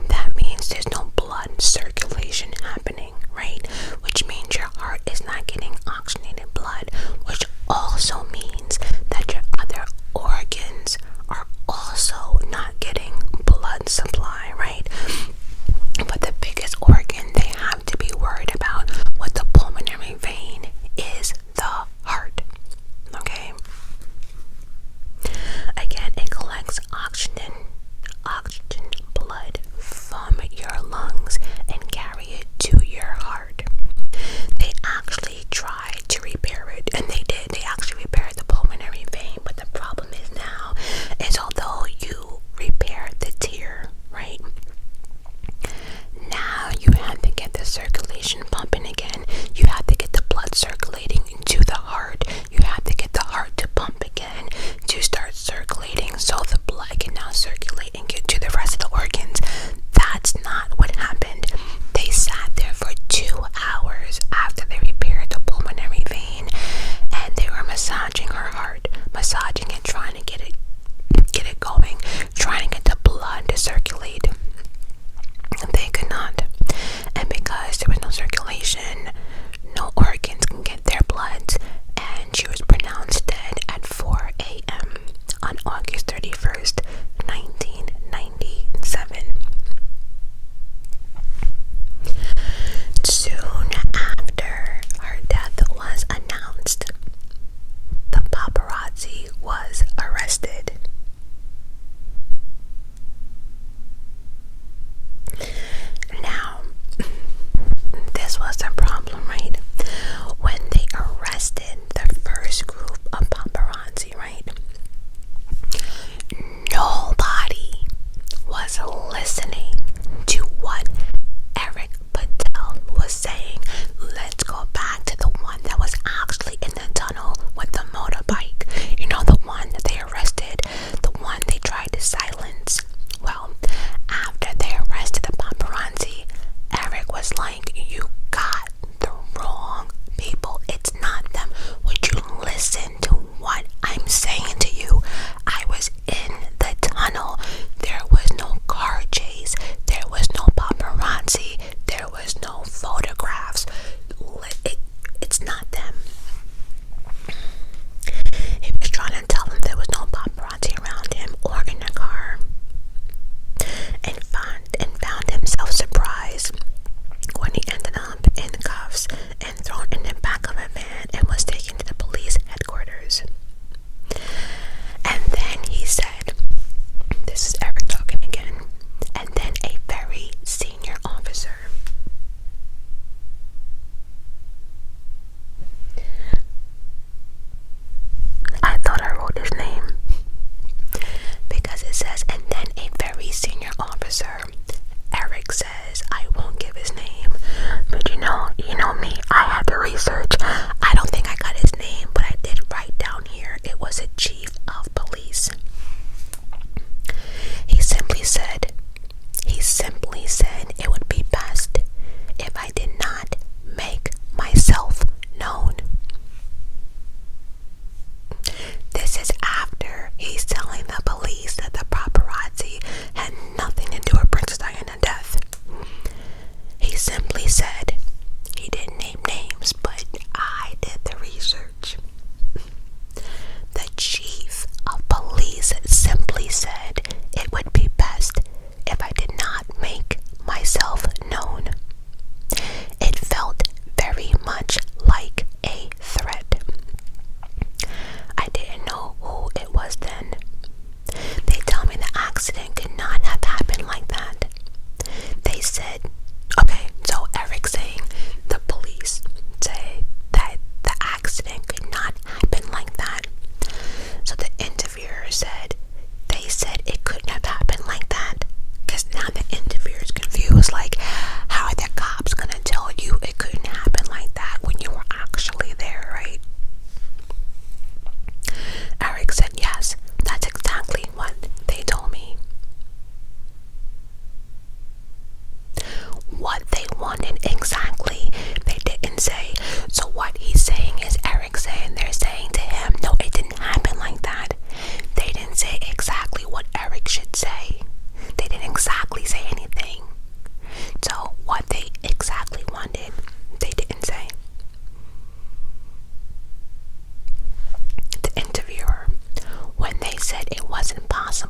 that means there's no blood circulation happening, right? Which means your heart is not getting oxygenated blood, which also means that your other organs are also not getting blood supply, right? But the biggest organ they have to be worried about with the pulmonary vein is the heart, okay? Again, it collects oxygen blood from your lungs and carry it to your heart. They actually tried to repair it, and they did. They actually repaired the pulmonary vein, but the problem is now is although you repaired the tear, right? Now you have to get the circulation pumping again. You have to get the blood circulating into the heart. You have to get the heart to pump again to start circulating so the blood can now circulate and get to the rest of the organs. That's not what happened. They sat there for 2 hours after they repaired the pulmonary vein, and they were massaging her heart, massaging it, trying to get it going, trying to get the blood to circulate. They could not, and because there was no circulation, no organs can get their blood, and she was pronounced dead at 4 a.m. on August 31st, 1997. Soon after her death was announced, the paparazzi was arrested. Now, this was the problem, right? When they arrested the first group of paparazzi, right? No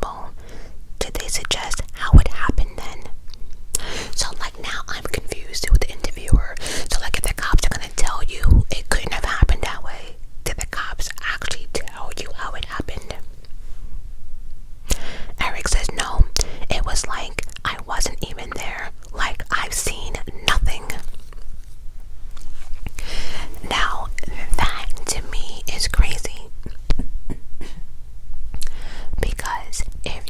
possible? Did they suggest how it happened then? So like now I'm confused with the interviewer. So like if the cops are gonna tell you it couldn't have happened that way, did the cops actually tell you how it happened? Eric says no. It was like I wasn't even there. Like I've seen nothing. Now that to me is crazy. Because if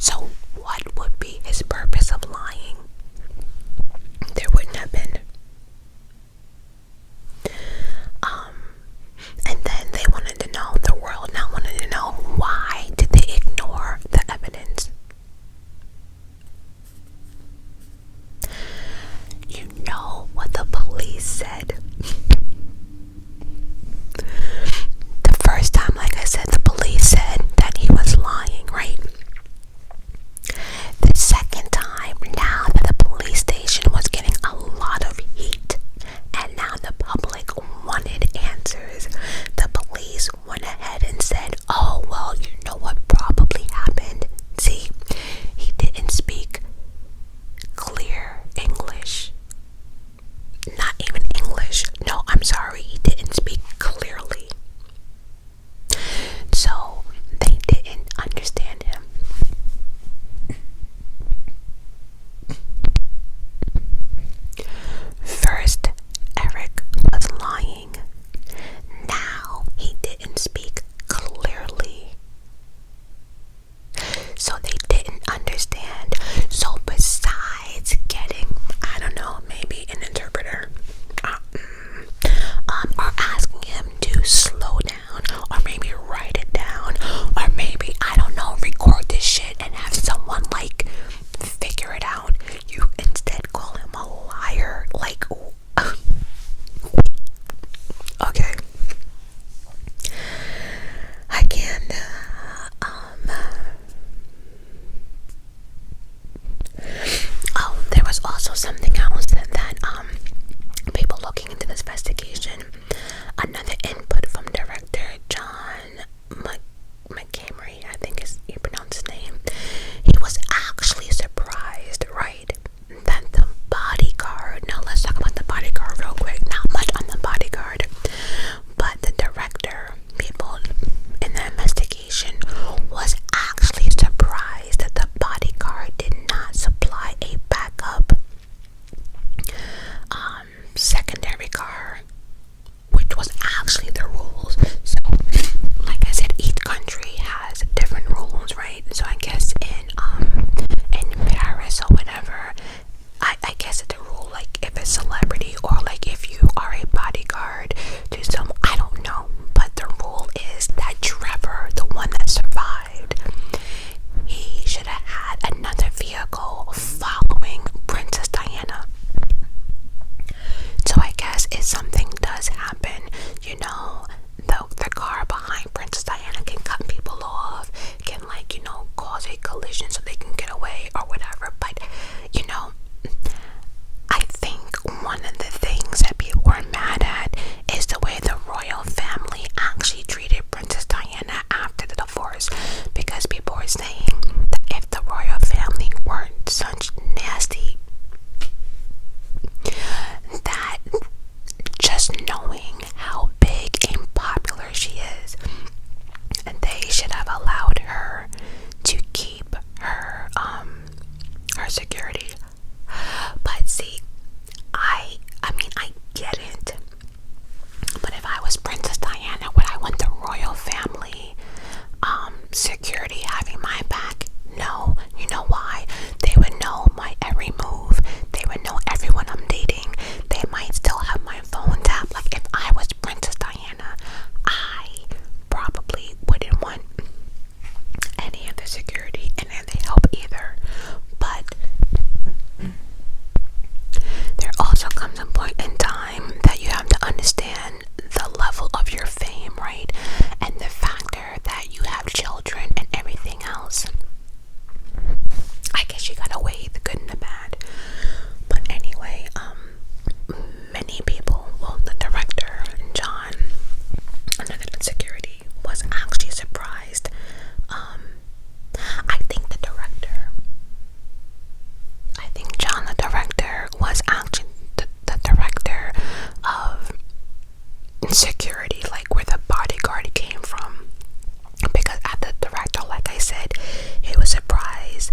So what would be his purpose of lying? There wouldn't have been. And then they wanted to know, the world now wanted to know, why did they ignore the evidence? You know what the police said? The first time, like I said, the police said that he was lying, right? The second time, now that the police station was getting a lot of heat, and now the public wanted answers, the police went ahead and said, oh, well, you know what probably happened? See, he didn't speak clear English. Not even English. No, I'm sorry, he didn't speak clearly. So, they didn't understand him. First, Eric was lying. Now, he didn't speak clearly. So they didn't understand. So besides getting, I don't know, maybe an interpreter, or asking him to slow down, or maybe write it down, or maybe, I don't know, record this shit and have someone like figure it out, you instead call him a liar. Like, okay, I can't. Oh, there was also something else that people looking into this investigation. Another input from director John McCamery, I think is you pronounce his name. He was actually surprised, right, that the bodyguard. Now let's talk about the bodyguard real quick. Not much on the bodyguard, but the director, people in the investigation, was actually surprised that the bodyguard did not supply a backup secondary car, which was actually the rules. So, like I said, each country has different rules, right? So I guess in Paris or whatever, I guess it's a rule, like if a celebrity or like if you are a bodyguard to some, I don't know, but the rule is that Trevor, the one that survived, he should have had another vehicle following Princess Diana. So I guess if something does happen, you know, the car behind Princess Diana can cut people off, can, like, you know, cause a collision so they can get away or whatever. But, you know, I think one of the things that people were mad at is the way the royal family actually treated Princess Diana after the divorce, because people were saying that if the royal family weren't such nasty, that just knowing how big and popular she is, they should have allowed her to keep her her security. But see, I mean, I get it, but if I was Princess Diana, would I want the royal family security having my back? No. You know why? They would know my every move. They would know everyone I'm dating. They might still have my phone tapped. Like, if I was Princess Diana, I probably wouldn't want any of the security and any help either. But there also comes a point in time that you have to understand the level of your fame, right? And the factor that you have children and everything else. I guess you gotta weigh the good and the bad. But anyway, many people, well, the director, John, another security, was actually surprised. I think John, the director, was actually the director of security, like where the bodyguard came from. Because at the director, like I said, he was surprised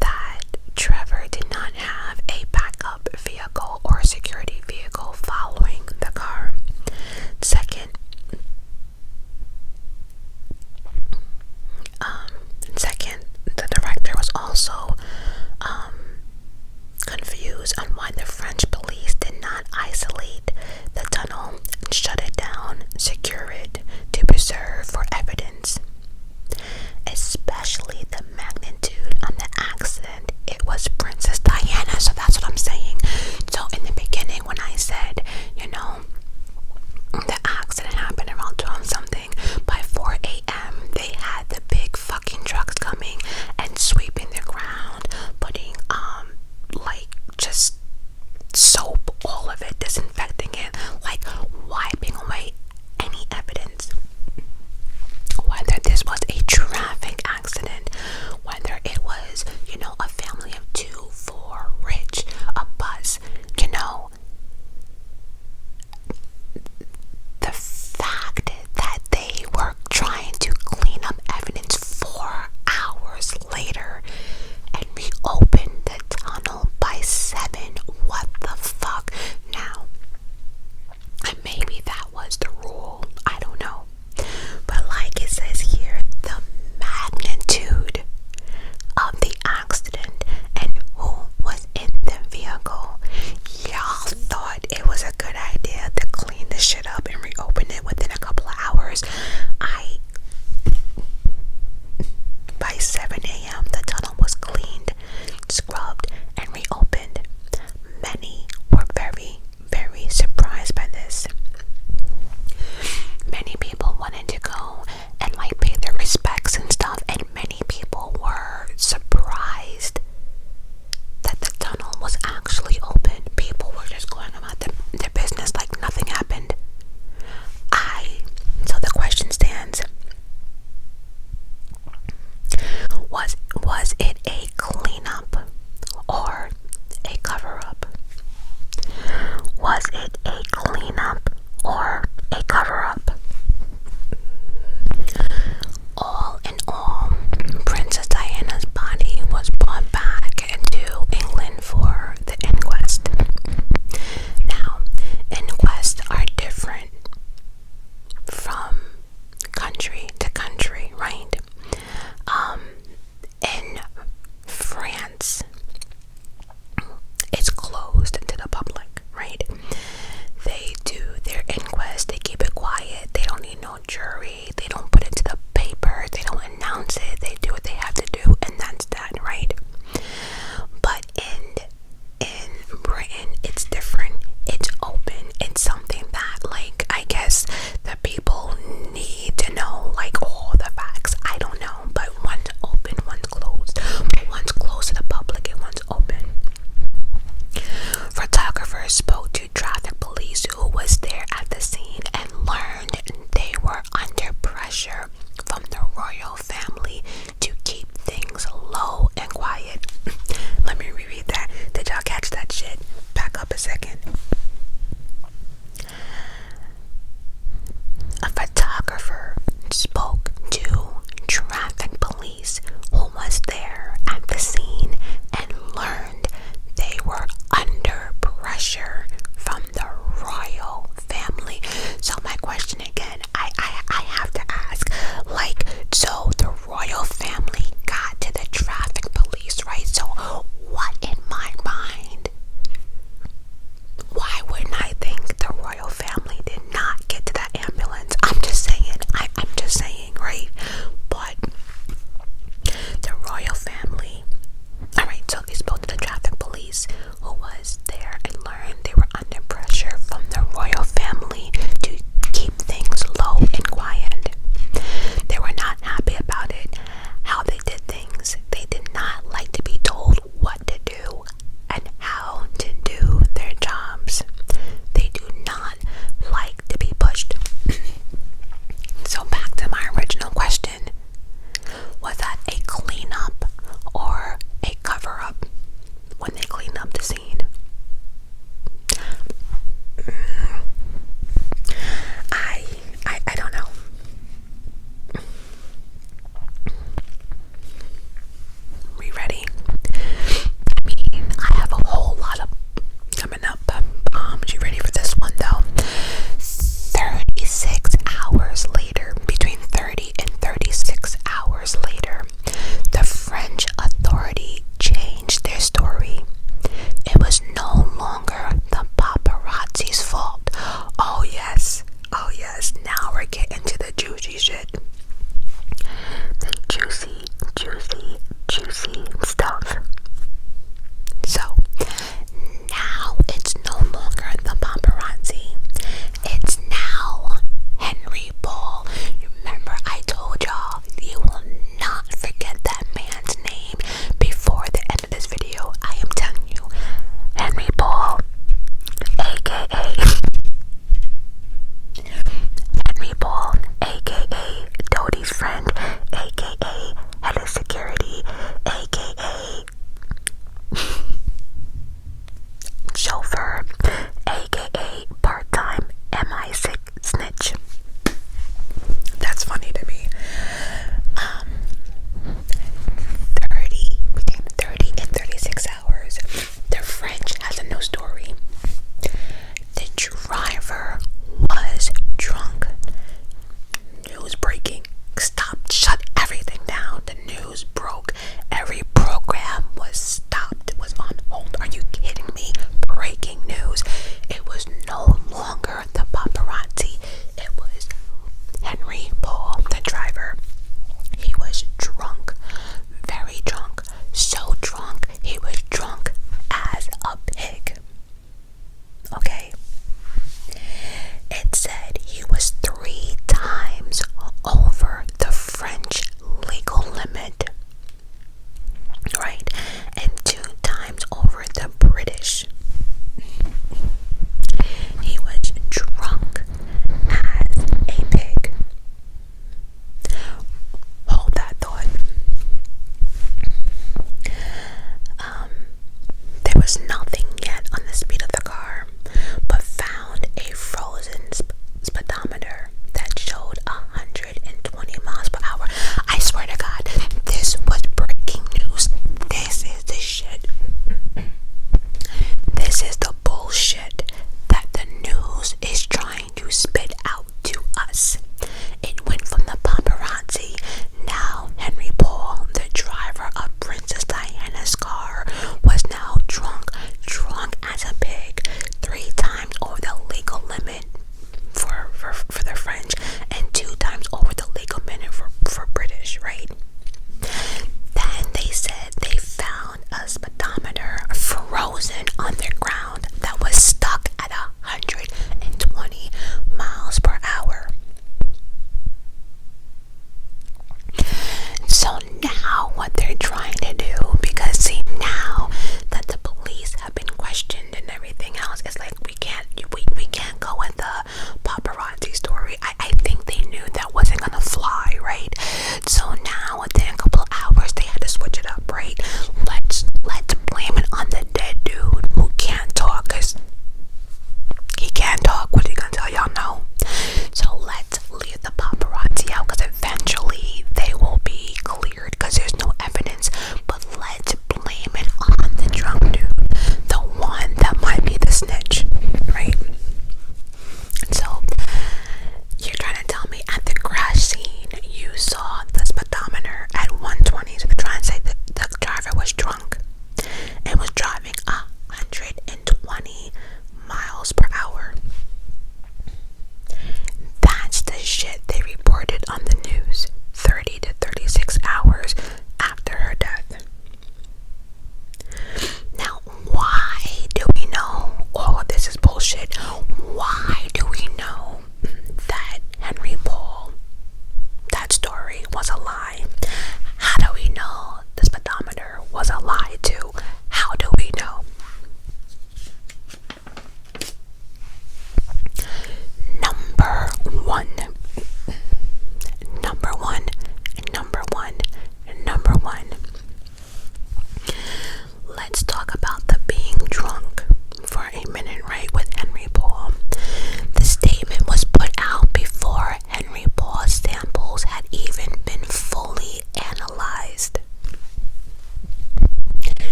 that Trevor did not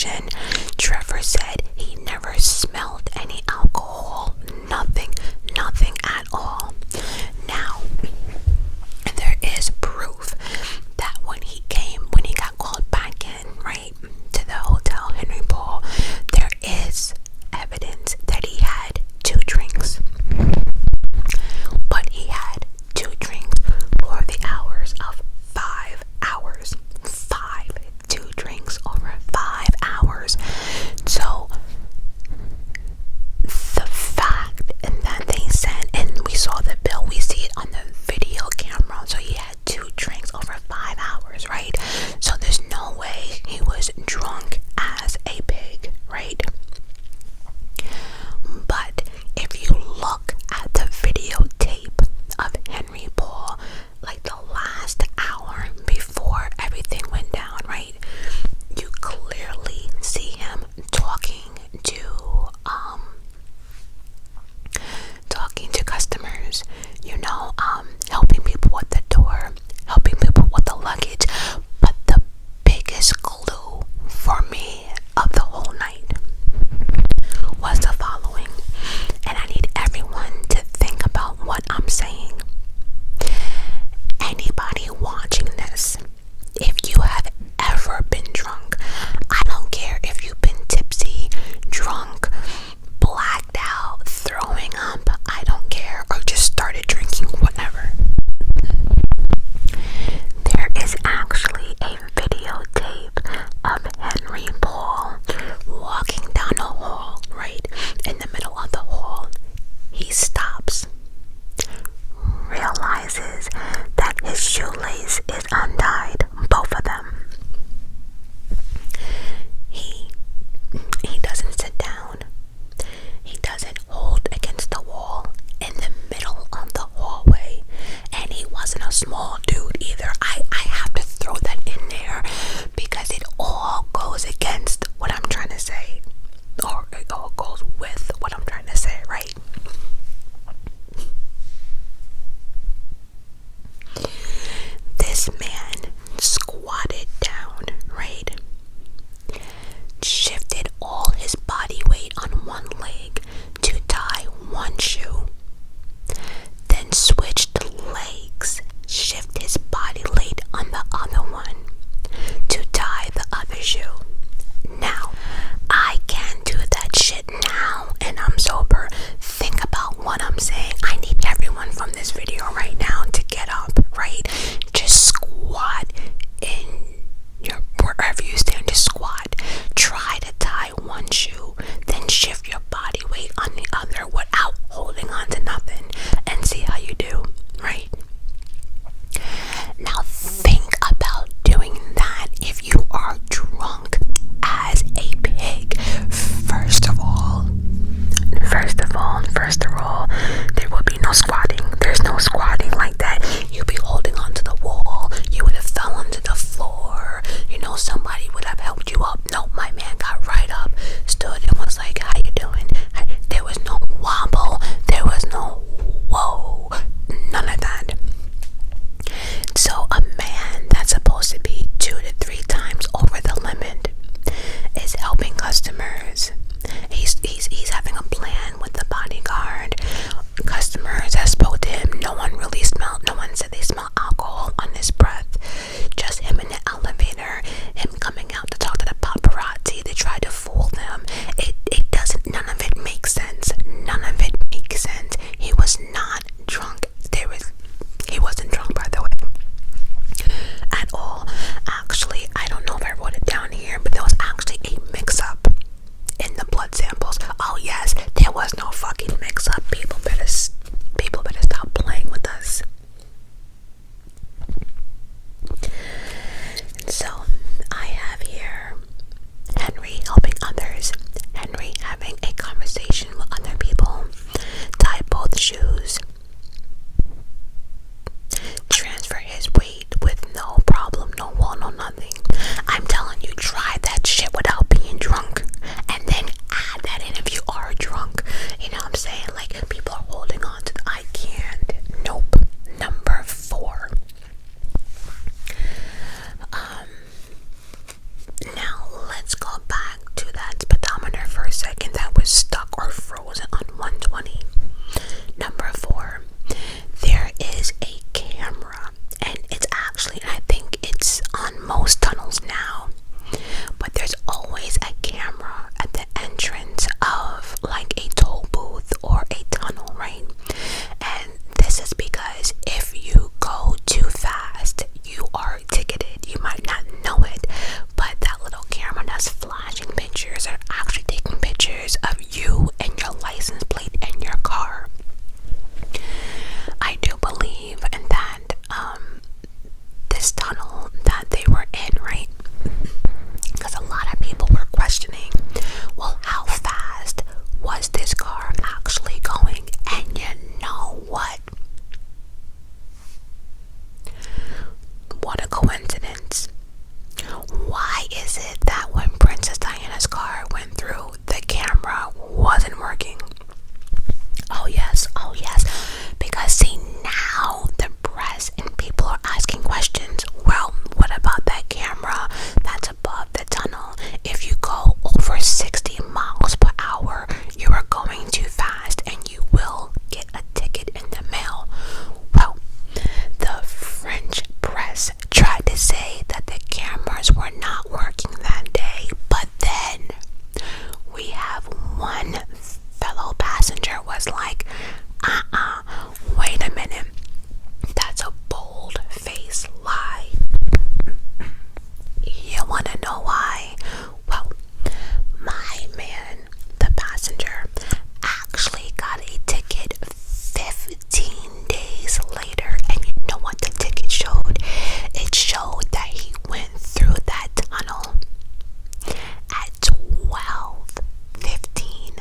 confession, Trevor said he never smelled any alcohol. Nothing at all. Now, there is proof that when he got called back in, right, to the hotel, Henry Paul, there is evidence that he had 2 drinks. But he had 2 drinks for the hours of 5 hours. 2 drinks over 5 hours. So his car actually going. And you know what? What a coincidence. Why is it that when Princess Diana's car went through, the camera wasn't working? Oh yes, because see, now the press and people are asking questions. Well, what about that camera that's above the tunnel? If you go over 60 miles per hour, you are going too fast and you will get a ticket in the mail. Well, the French press tried to say that the cameras were not working that day, but then we have one fellow passenger was like, wait a minute, that's a bold-faced lie. You want to know why? Well, my man, the passenger, actually got a ticket 15 days later, and you know what the ticket showed? It showed that he went through that tunnel at 12:15.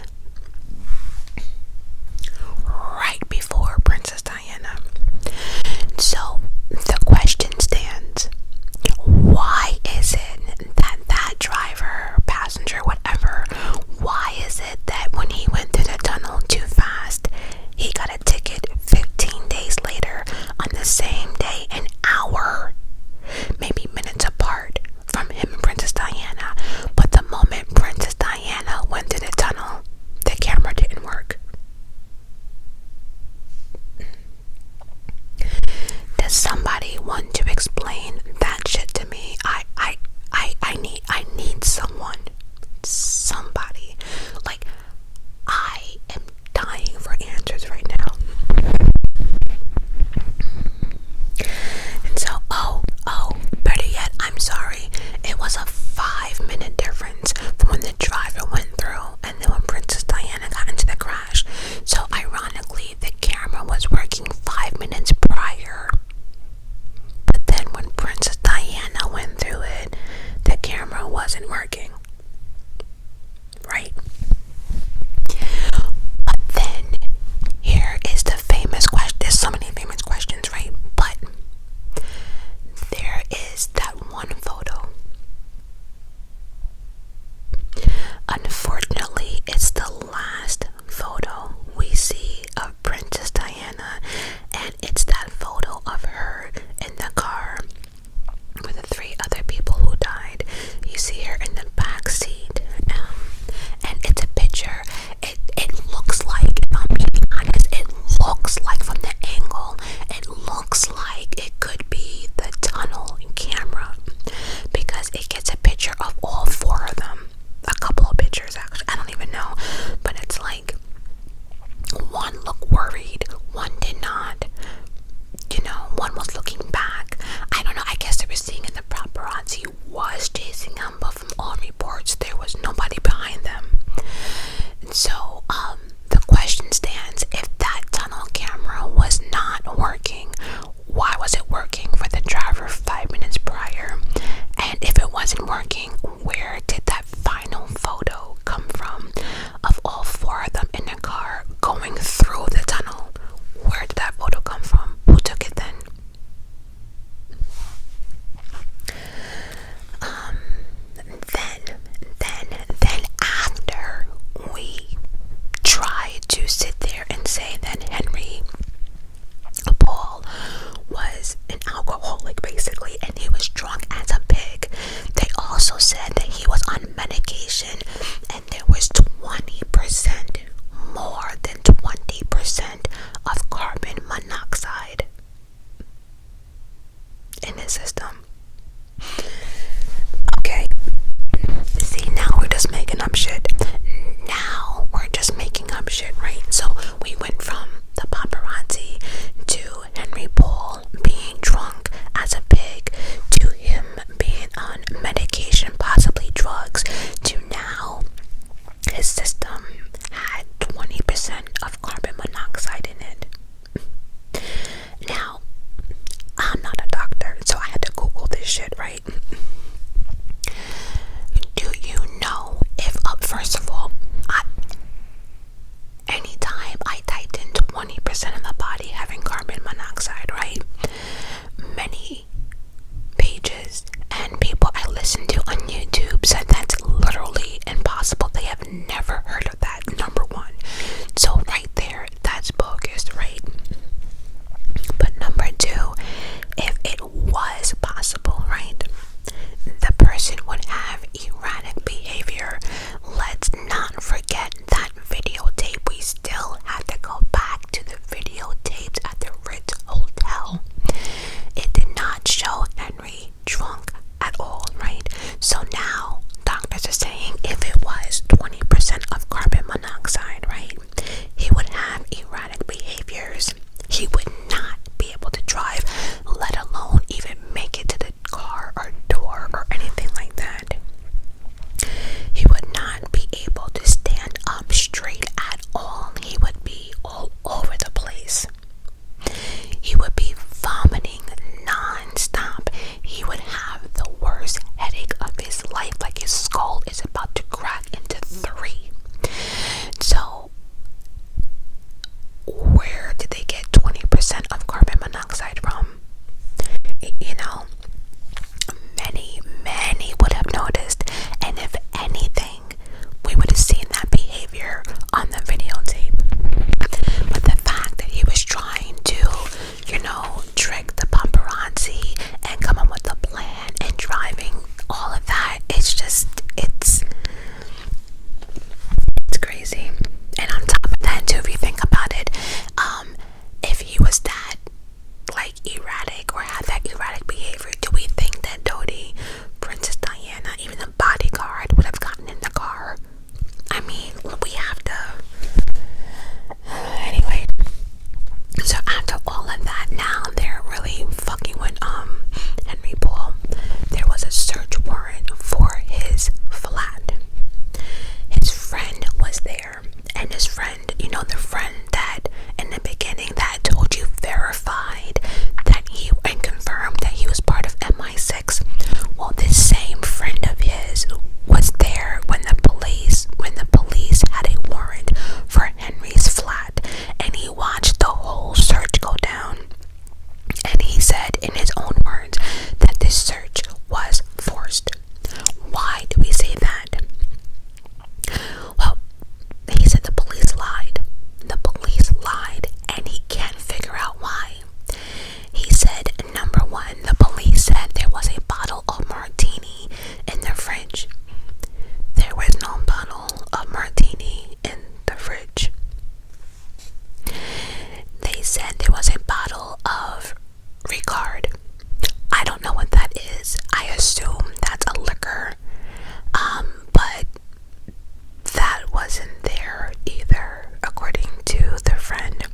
crazy. And on top of that too, if you think about it, if he was that like erratic or had that erratic behavior, do we think that Dodie, Princess Diana, even the bodyguard would have gotten in the car? I mean, we have to. Anyway, so after all of that, now they're really fucking with Henry Paul. There was a search warrant for his flat. His friend was there, and his friend, you know, the friend that in the beginning that told you verified that he and confirmed that he was part of MI6. Well, this same friend of his was there when the police had a warrant for Henry's flat, and he watched the whole search go down. And he said in his own words that this search was forced. Why do we say that? Well, he said the police lied. The police lied, and he can't figure out why. He said, number one, the police said there was a bottle of martini in the fridge. There was no bottle of martini in the fridge. They said there was a bottle of Ricard. I don't know what that is. I assume that's a liquor. But that wasn't there either, according to the friend.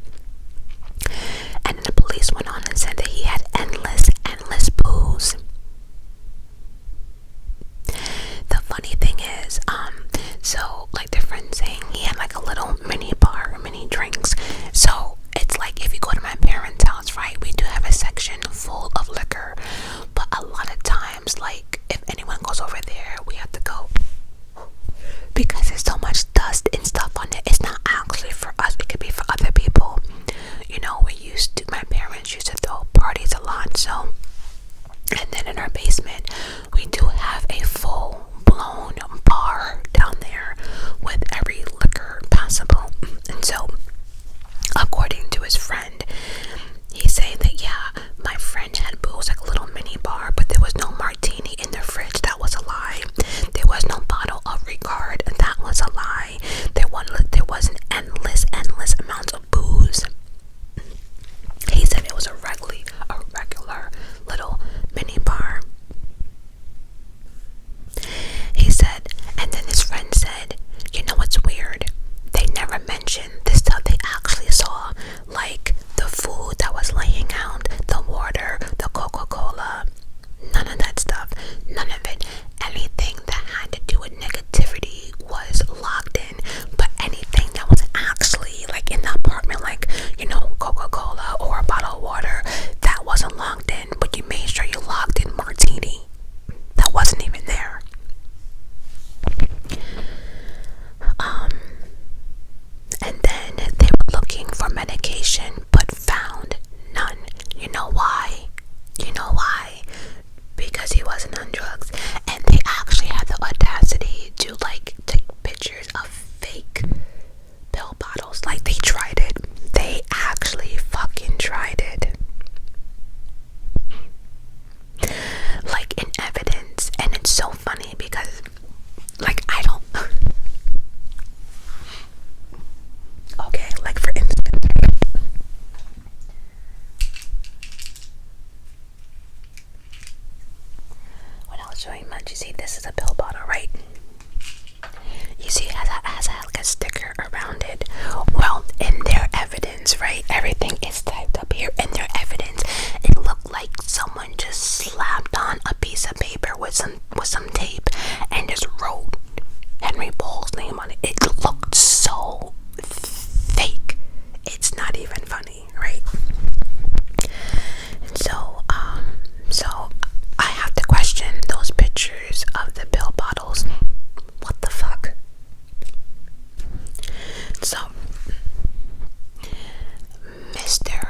And the police went on and said that he had endless booze. The funny thing is, so like the friend saying he had like a little mini bar, mini drinks. So it's like if you go to my parents' house, right, we do have a section full of liquor, but a lot of times, like if anyone goes over there, we have to go because there's so much dust and stuff on it. It's not actually for us, it could be for other people. You know, my parents used to throw parties a lot, so, and then in our basement we do have a full blown bar down there with every liquor possible. And so according to his friend, he's saying that yeah, my friend had booze, like a little mini bar, but there was no martini in the fridge. That was a lie. There was no bottle of Ricard. That was a lie. There was an endless amount of booze. He said it was a regular little mini bar. He said, and then his friend said, you know what's weird? They never mentioned the stuff they actually saw, like the food that was laying out, the water, the Coca-Cola, none of that stuff, none of it. Anything that had to do with negativity was locked in, but anything that was actually like in the apartment, like, you know, Coca-Cola or a bottle of water, that wasn't locked in, but you made sure you locked in martini. That wasn't even there. And then they were looking for medication, but found none. You know why? Because he wasn't on drugs. And they actually had the audacity to like take pictures of fake pill bottles. Like they tried it. They actually fucking tried it. Like in evidence. And it's so funny because like I don't okay, like for instance, when I was showing Munch, you see this is a pill bottle, right? You see it has like a sticker around it. Well, in their evidence, right, everything is typed up here. In their evidence, it looked like someone just slapped on a piece of paper with some tape and just wrote Henry Paul's name on it. It looked so fake. It's not even funny, right? And so I have to question those pictures of the pill bottles. What the fuck? So Mr.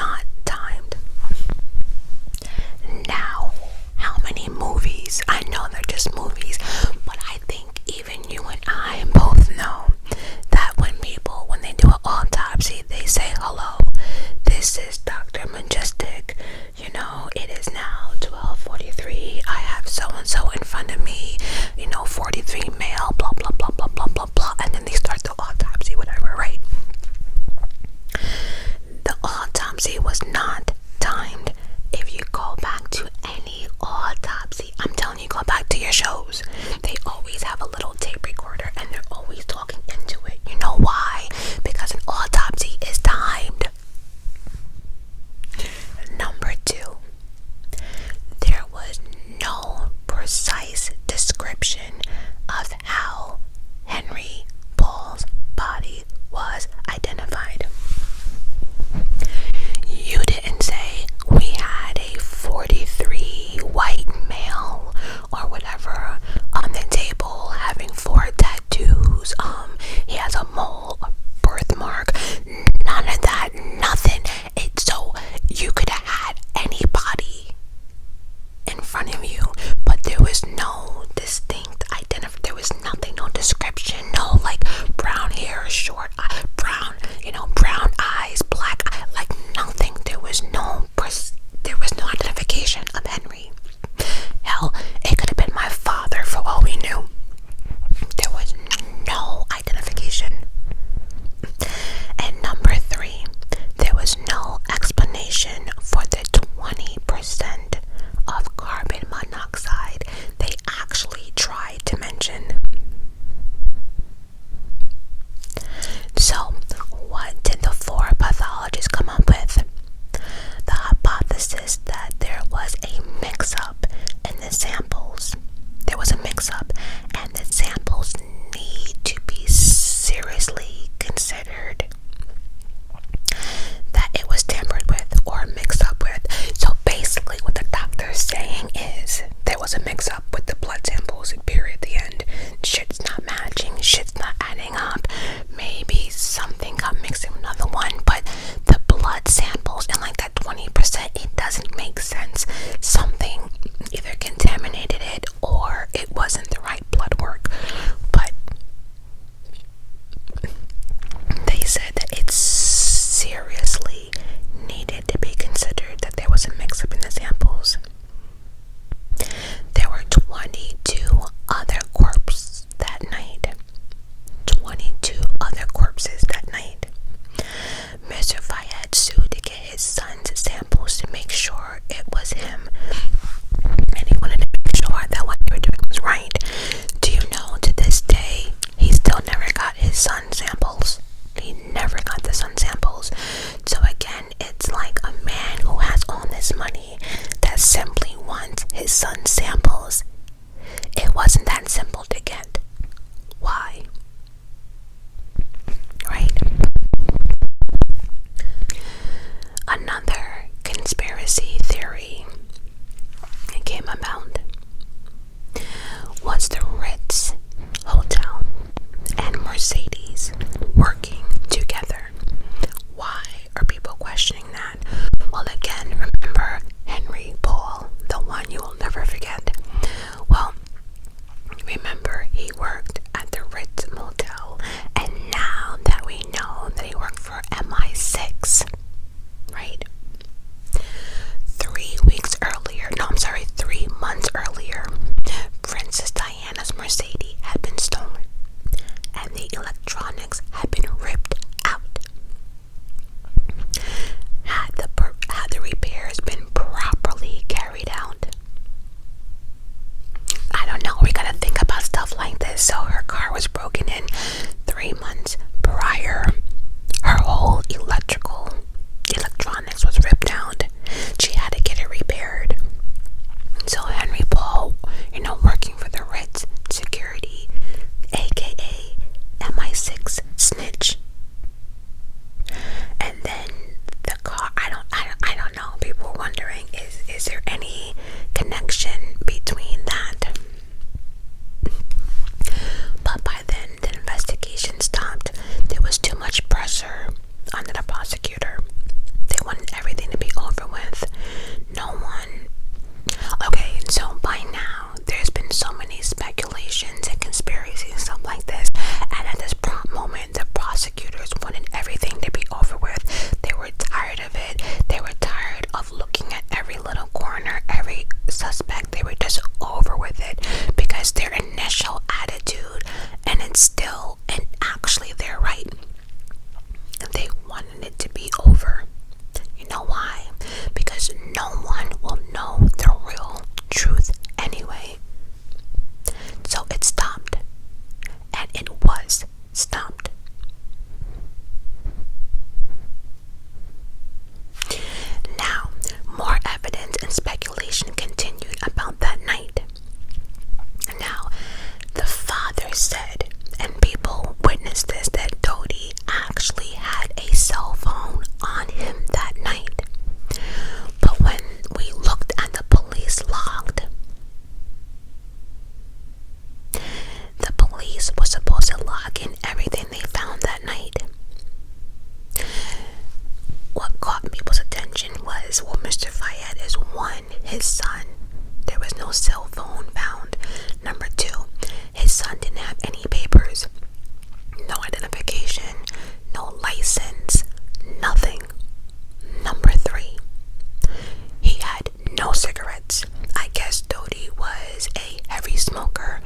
not timed. Now, how many movies? I know they're just movies, but I think even you and I both know that when they do an autopsy, they say, hello, this is Dr. Majestic. You know, it is now 12:43. I have so-and-so in front of me, 43 male, blah, blah, blah, blah, blah, blah, blah. And then they start the autopsy, whatever, right? The autopsy was not timed. If you go back to any autopsy, I'm telling you, go back to your shows. They always have a little tape recorder and they're always talking into it. You know why? Because an autopsy is timed. Number 2, there was no precise description of how Henry Paul's body was identified. You didn't say we had a 43 white male or whatever on the table having 4 tattoos. He has a mole, a birthmark, none of that, nothing. So you could have had anybody in front of you, but there was no distinct identification. There was nothing, no description, no like brown hair, short, brown eyes, black eye, like nothing. There was no identification of Henry. Hell, it could have been my father for all we knew. There was no identification. And number 3, there was no explanation for the 20% of carbon monoxide they actually tried to mention. So, what did the 4 pathologists come up with? The hypothesis that there was a mix-up in the samples. There was a mix-up, and the samples need to be seriously considered. That it was tampered with or mixed up with. So basically what the doctor's saying is there was a mix-up with the blood samples, period, at the end. Shit's not matching, shit's not adding up. Maybe something got mixed in another one, but the blood samples and like that 20%, it doesn't make sense. Something either contaminated it or it wasn't the right blood work. But they said that it's seriously needed to be considered that there was a mix-up in the samples. There were 22 other corpses that night. 22 other corpses that night. Mr. Fiat sued to get his son's samples to make sure it was him. And he wanted to make sure that what they were doing was right. Do you know, to this day, he still never got his son's samples. He never got the son samples. So again, it's like a man who has all this money that simply wants his son's samples. It wasn't that simple to get. Why? Right? Another conspiracy theory came about was the Ritz Hotel and Mercedes working together. Why are people questioning that? Well, again, remember Henry Paul, the one you will never forget. Well, remember he worked at the Ritz Motel, and now that we know that he worked for MI6, right? 3 months earlier, Princess Diana's Mercedes had been stolen, and the electronics had been ripped out. Had the repairs been properly carried out? I don't know, we gotta think about stuff like this. So her car was broken in 3 months prior. Her whole electronics was ripped out. She had to get it repaired. So Henry Paul, working for the Ritz security, aka MI6 snitch. And then the car, I don't know. People are wondering, is there any connection between that? But by then the investigation stopped. There was too much pressure under the prosecutor. They wanted everything Mr. Fiat is one, his son. There was no cell phone found. Number two, his son didn't have any papers, no identification, no license, nothing. Number three, he had no cigarettes. I guess Dodie was a heavy smoker.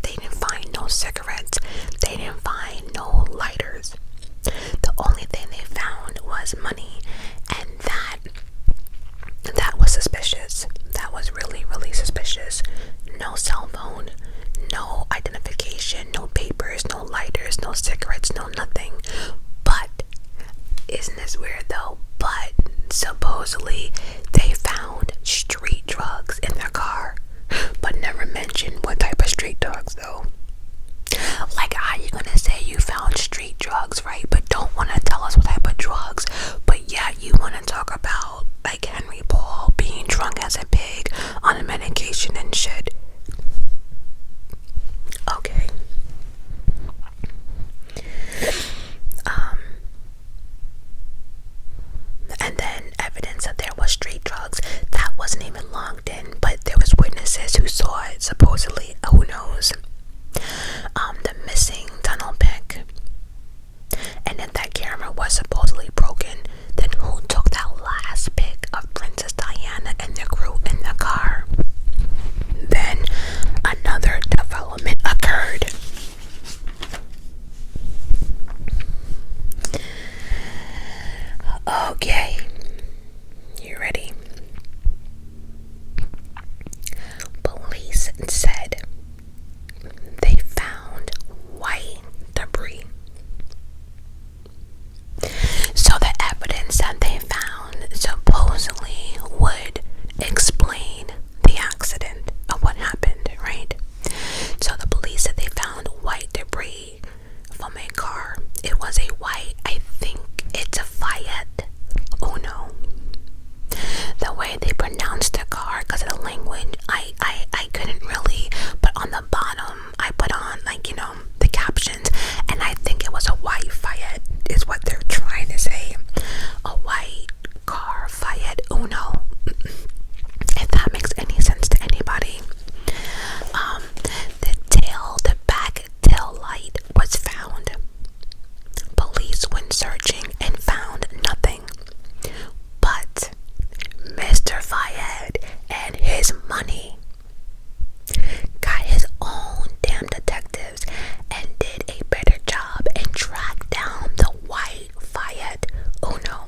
They didn't find no cigarettes. They didn't find no lighters. The only thing they found was money, and that was suspicious. That was really, really suspicious. No cell phone, no identification, no papers, no lighters, no cigarettes, no nothing. But isn't this weird though? But supposedly they found street drugs in their car, but never mentioned what type of street drugs though. Like, how you gonna say you found street drugs, right? But don't want to tell us what type of drugs. But yeah, you want to talk about like Henry Paul being drunk as a pig on a medication and shit. Okay. And then evidence that there was street drugs that wasn't even logged in, but there was witnesses who saw it. Supposedly, who knows? The missing tunnel pic, and if that camera was supposedly broken, then who took that last pic of Princess Diana and the crew in the car? Then another development occurred. Okay, you ready? Police said they found white debris. So the evidence that they found supposedly would explain the accident of what happened, right? So the police said they found white debris from a car. It was a white, I think it's a Fiat Uno. The way they pronounced the car, because of the language, I couldn't really, but on the bottom I put on, like, you know, the captions, and I think it was a White Fiat is what they're trying to say. A white car, Fiat Uno, if that makes any sense to anybody. The back tail light was found. Police went searching and found nothing. But Mr. Fiat and his money got his own damn detectives and did a better job and tracked down the white Fiat Uno.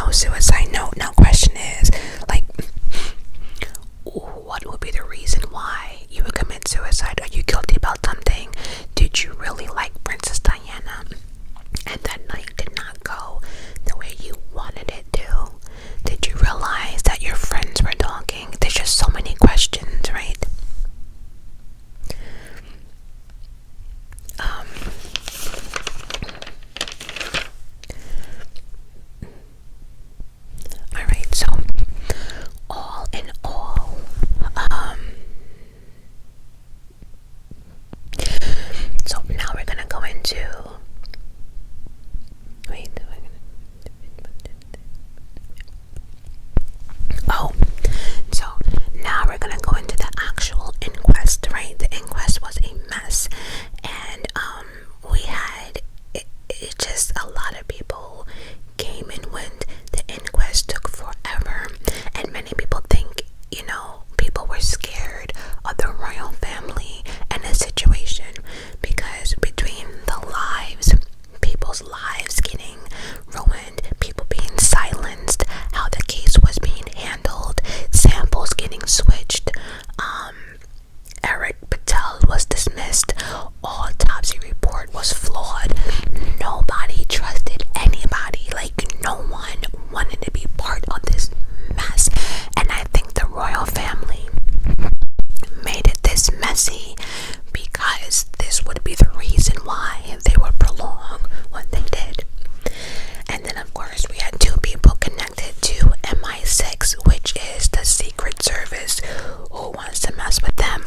no suicide note. Now question is, like, what would be the reason why you would commit suicide? Are you guilty about something? Did you really like Princess Diana and that night did not go the way you wanted it to? Did you realize that your friends were talking? There's just so many questions, right? Alright, so all in all, so now we're gonna go into so now we're gonna go into the actual inquest, right? The inquest was a mess, and we had it just a lot of people came and went. The inquest took forever, and many people think, you know, people were scared of the royal family and the situation, because between the lives, people's lives getting ruined, people being silenced, how the case was being handled, samples getting switched, Eric Patel was dismissed, autopsy report was flawed, nobody trusted anybody, like no one wanted to be part of this mess. And I think the royal family made it this messy because this would be the reason why they would prolong what they did. And then of course we had two people connected to MI6, which is the Secret Service. Who wants to mess with them?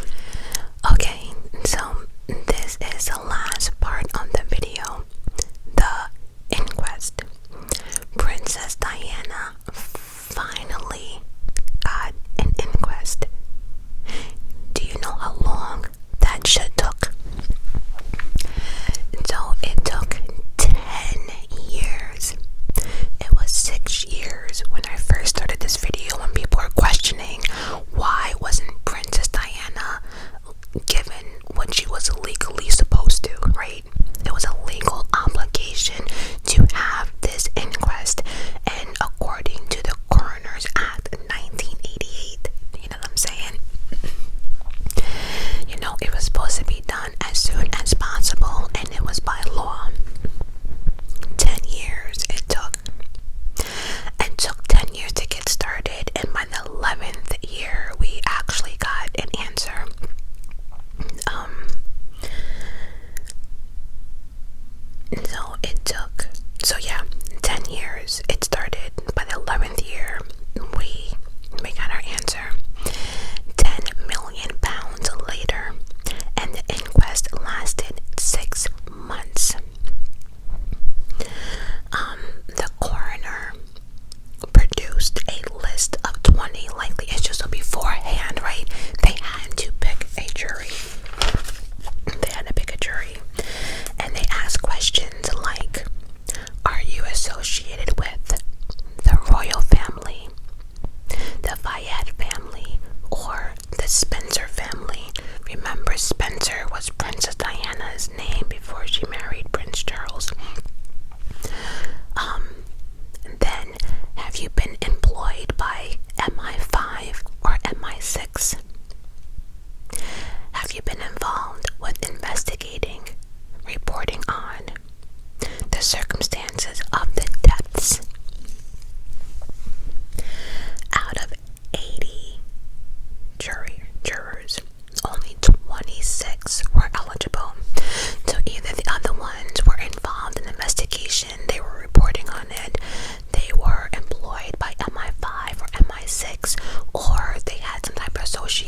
Okay, so this is the last part of the video. The inquest. Princess Diana finally got an inquest. Do you know how long that shit took? So it took 10 years. It was 6 years when I first started this video, when people were questioning why wasn't Princess Diana given what she was legally supposed to, right? It was a legal obligation to have this inquest, and according to the Coroner's Act 1988, you know what I'm saying? You know, it was supposed to be done as soon as possible, and it was by law. 10 years it took. It took 10 years to get started, and by the 11th year, we actually got an answer. So yeah, 10 years it started. By the 11th year, we got our answer. 10 million pounds later, and the inquest lasted 6 months. The coroner produced a list of 20 likely issues. So beforehand, right, they had to pick a jury. And they asked questions like, are you associated with the royal family, the Fiat family, or the Spencer family? Remember, Spencer was Princess Diana's name before she married Prince Charles. Then, have you been employed by MI5 or MI6? Have you been involved with investigating, reporting on the circumstances of the deaths? Out of 80 jurors, only 26 were eligible. So either the other ones were involved in the investigation, they were reporting on it, they were employed by MI5 or MI6, or they had some type of association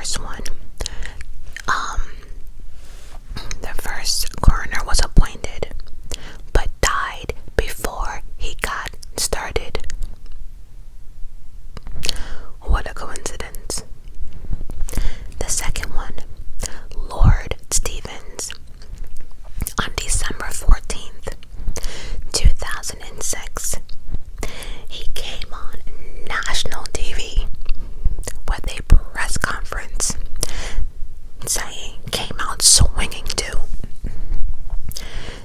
first one, the first coroner was appointed, but died before he got started. What a coincidence. The second one, Lord Stevens, on December 14th, 2006, he came on national TV with a press conference saying, came out swinging too.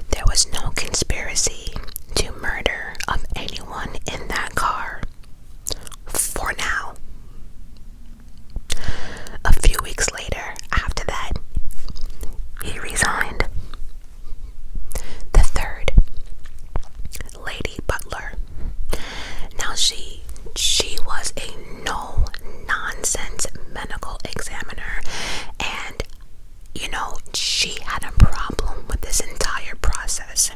There was no conspiracy to murder of anyone in that car. For now. A few weeks later, after that, he resigned. The third, Lady Butler. Now she was a no-nonsense medical examiner, and she had a problem with this entire process.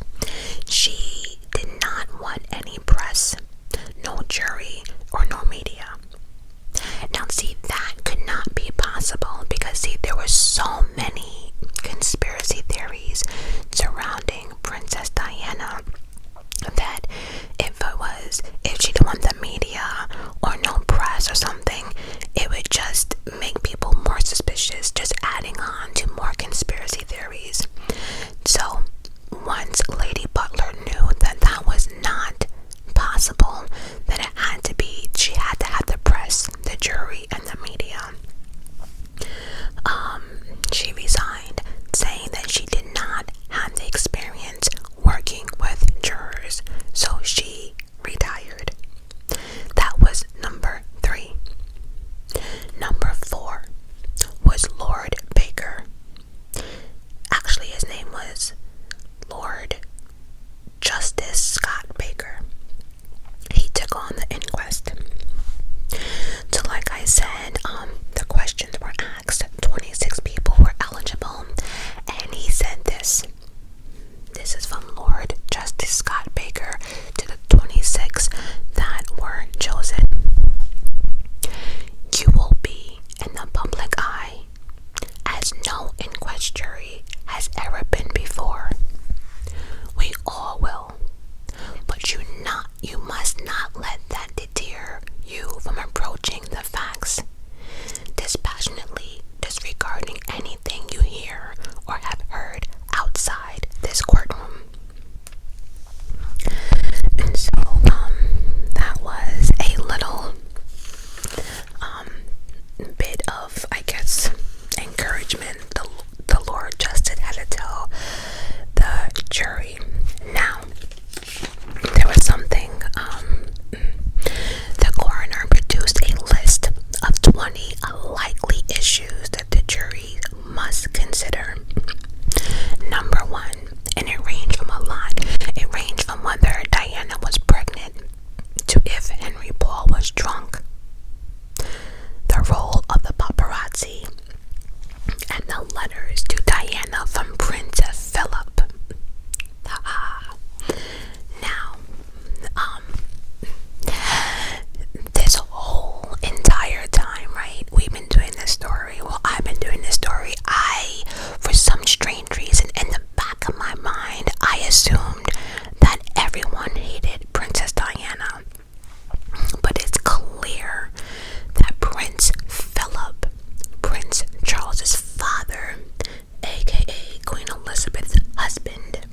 She did not want any press, no jury, or no media. Now see, that could not be possible because there were so many conspiracy theories surrounding Princess Diana that if she didn't want the media or no press or something, it would just make people more suspicious, just adding on to more conspiracy theories. So once Lady Butler knew that that was not possible, that she had to have the press, the jury, and the media, she resigned, saying that she did not have the experience working with jurors, so she retired. That was number 3. Number 4 was Lord Baker. Actually, his name was Lord Justice Scott Baker. He took on the inquest. So like I said, the questions were asked. 26 people were eligible, and he said this. This is from Lord Justice Scott Baker to the 26 that were chosen. You will be in the public eye as no inquest jury has ever been before. We all will, but you must not let that deter you from approaching the facts dispassionately, disregarding anything you hear or have heard outside this courtroom. And so that was a little bit of, I guess, encouragement the Lord Justice had to tell the jury. Now, there was something, the coroner produced a list of 20 likely issues that the jury must consider. Number 1, and it ranged from a lot. It ranged from whether Diana was pregnant to if Henry Paul was drunk, the role of the paparazzi, and the letters to Diana from Prince Philip. Now, this whole entire time, right, we've been doing this story. Well, I've been doing this story. For some strange reason, in the back of my mind, I assumed that everyone hated Princess Diana. But it's clear that Prince Philip, Prince Charles's father, aka Queen Elizabeth's husband,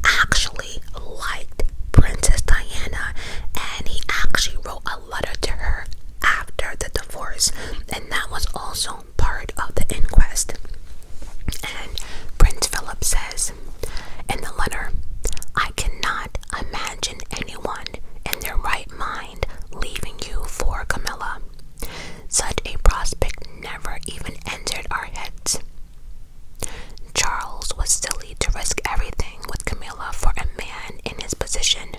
actually liked Princess Diana, and he actually wrote a letter to her after the divorce, and that was also part of the inquest. And Prince Philip says in the letter, "I cannot imagine anyone in their right mind leaving you for Camilla. Such a prospect never even entered our heads. Charles was silly to risk everything with Camilla for a man in his position."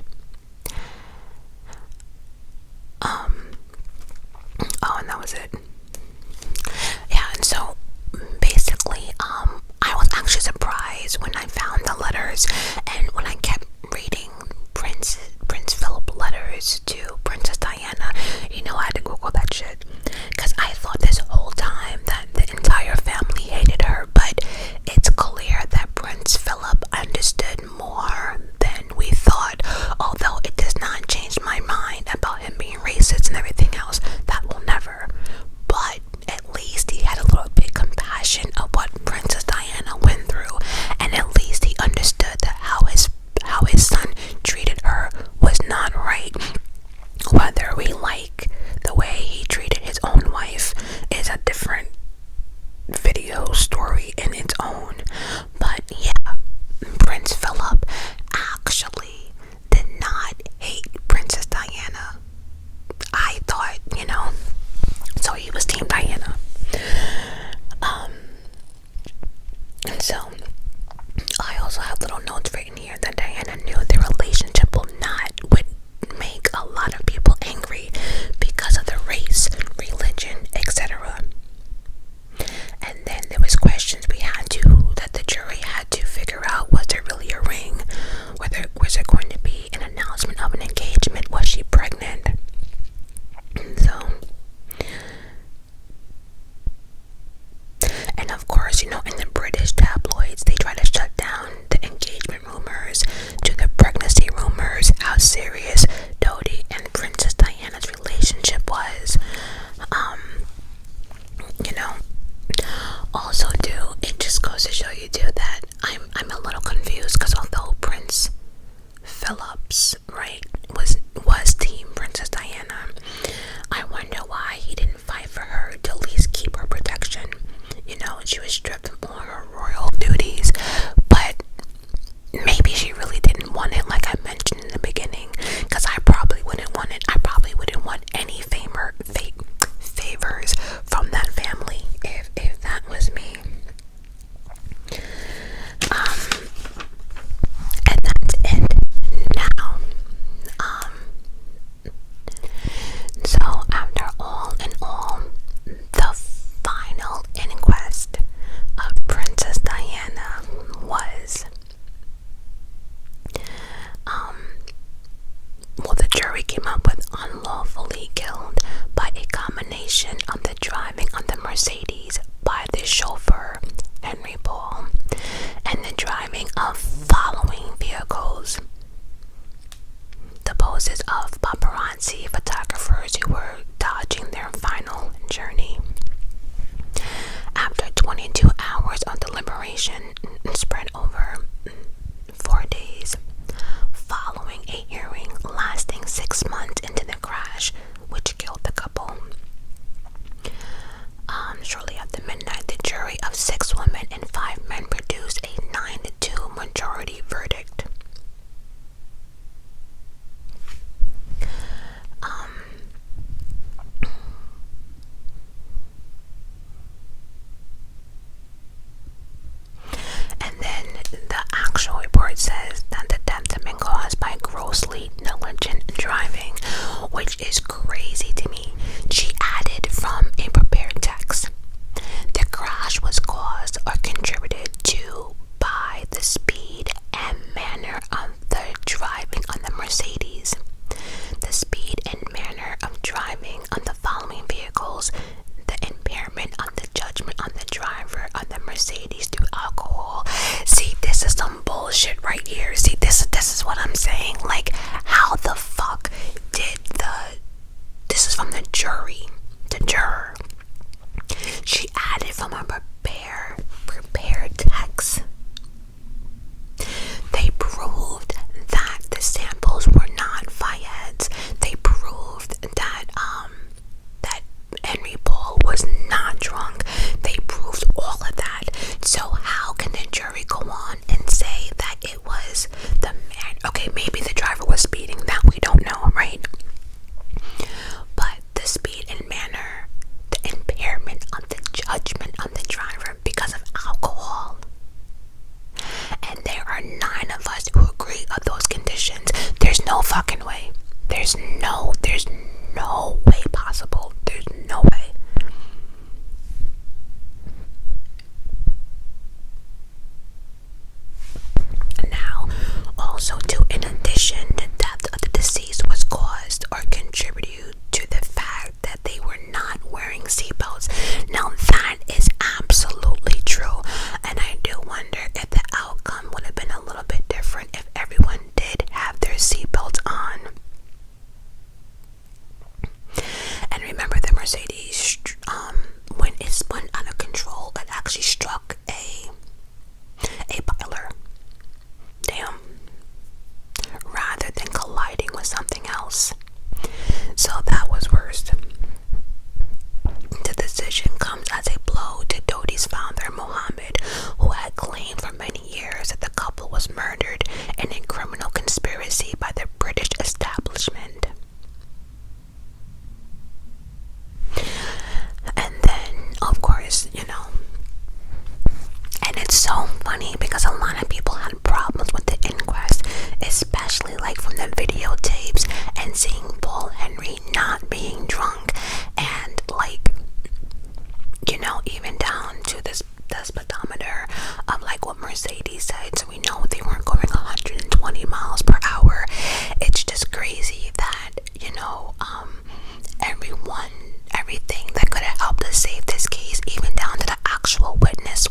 And that was it. Yeah, and so basically, I was actually surprised when I found the letters, and when I kept reading Prince Philip letters to Princess Diana, I had to Google that shit, because I thought this whole time of course, in the British tabloids, they try to shut down the engagement rumors to the pregnancy rumors, how serious Dodi and Princess Diana's relationship was. Also, too, it just goes to show you, too, that I'm a little confused, because although Prince Phillips, right, was team Princess Diana, I wonder why he didn't fight for her to at least keep her protection. She was stripped of all her royal duties, but maybe she really didn't want it, like I mentioned in the beginning, because I probably wouldn't want it. I probably wouldn't want any favors from that family if that was me. And that's it now. So after all in all, the final inquest of Princess Diana was, the jury came up with unlawfully killed by a combination of the driving of the Mercedes by the chauffeur, Henry Paul, and the driving of following vehicles. The poses of paparazzi photographers who were dodging their final journey. After 22 hours of deliberation spread over 4 days, following a hearing lasting 6 months into the crash, which killed the couple. Shortly after midnight, the jury of 6 women and 5 men produced a 9-2 majority verdict. And then the actual report says that the death had been caused by grossly negligent driving, which is crazy to me. She added from a prepared text: the crash was caused or contributed to by the speed and manner of the driving on the Mercedes. The speed and manner of driving on the following vehicles, the impairment on the judgment on the driver of the Mercedes through alcohol. See, this is some bullshit right here. See, this is what I'm saying. Like, how the fuck did this is from the jury, the juror. She added from a prepared text. They proved that the samples were not Fiat's. They proved that that Henry Paul was not drunk. They proved all of that. So how can the jury go on and say that it was the man? Okay, maybe the driver was speeding. That we don't know, right? But the speed and manner, the impairment of the judgment of the driver because of alcohol. And there are 9 of us who agree on those conditions. There's no fucking way. There's no way possible. There's no way. Now, also too, in addition, the death of the deceased was caused or contributed to the fact that they were not wearing seatbelts. Now that is absolutely true, and I do wonder if the outcome would have been a little bit different if everyone did have their seatbelts on. And remember, the Mercedes, when it spun out of control, it actually struck a piler. Damn. Rather than colliding with something else. So that was worst. The decision comes as a blow to Dodi's founder, Mohammed, who had claimed for many years that the couple was murdered in a criminal conspiracy by the British establishment. And then, of course, and it's so funny because a lot of people had problems with the inquest, especially like from the videotapes and seeing Paul Henry not being drunk, and like, even down to the speedometer of like what Mercedes said, so we know they weren't going 120 miles per hour. It's just crazy that, everything that could have helped us save this case, even down to the actual witness,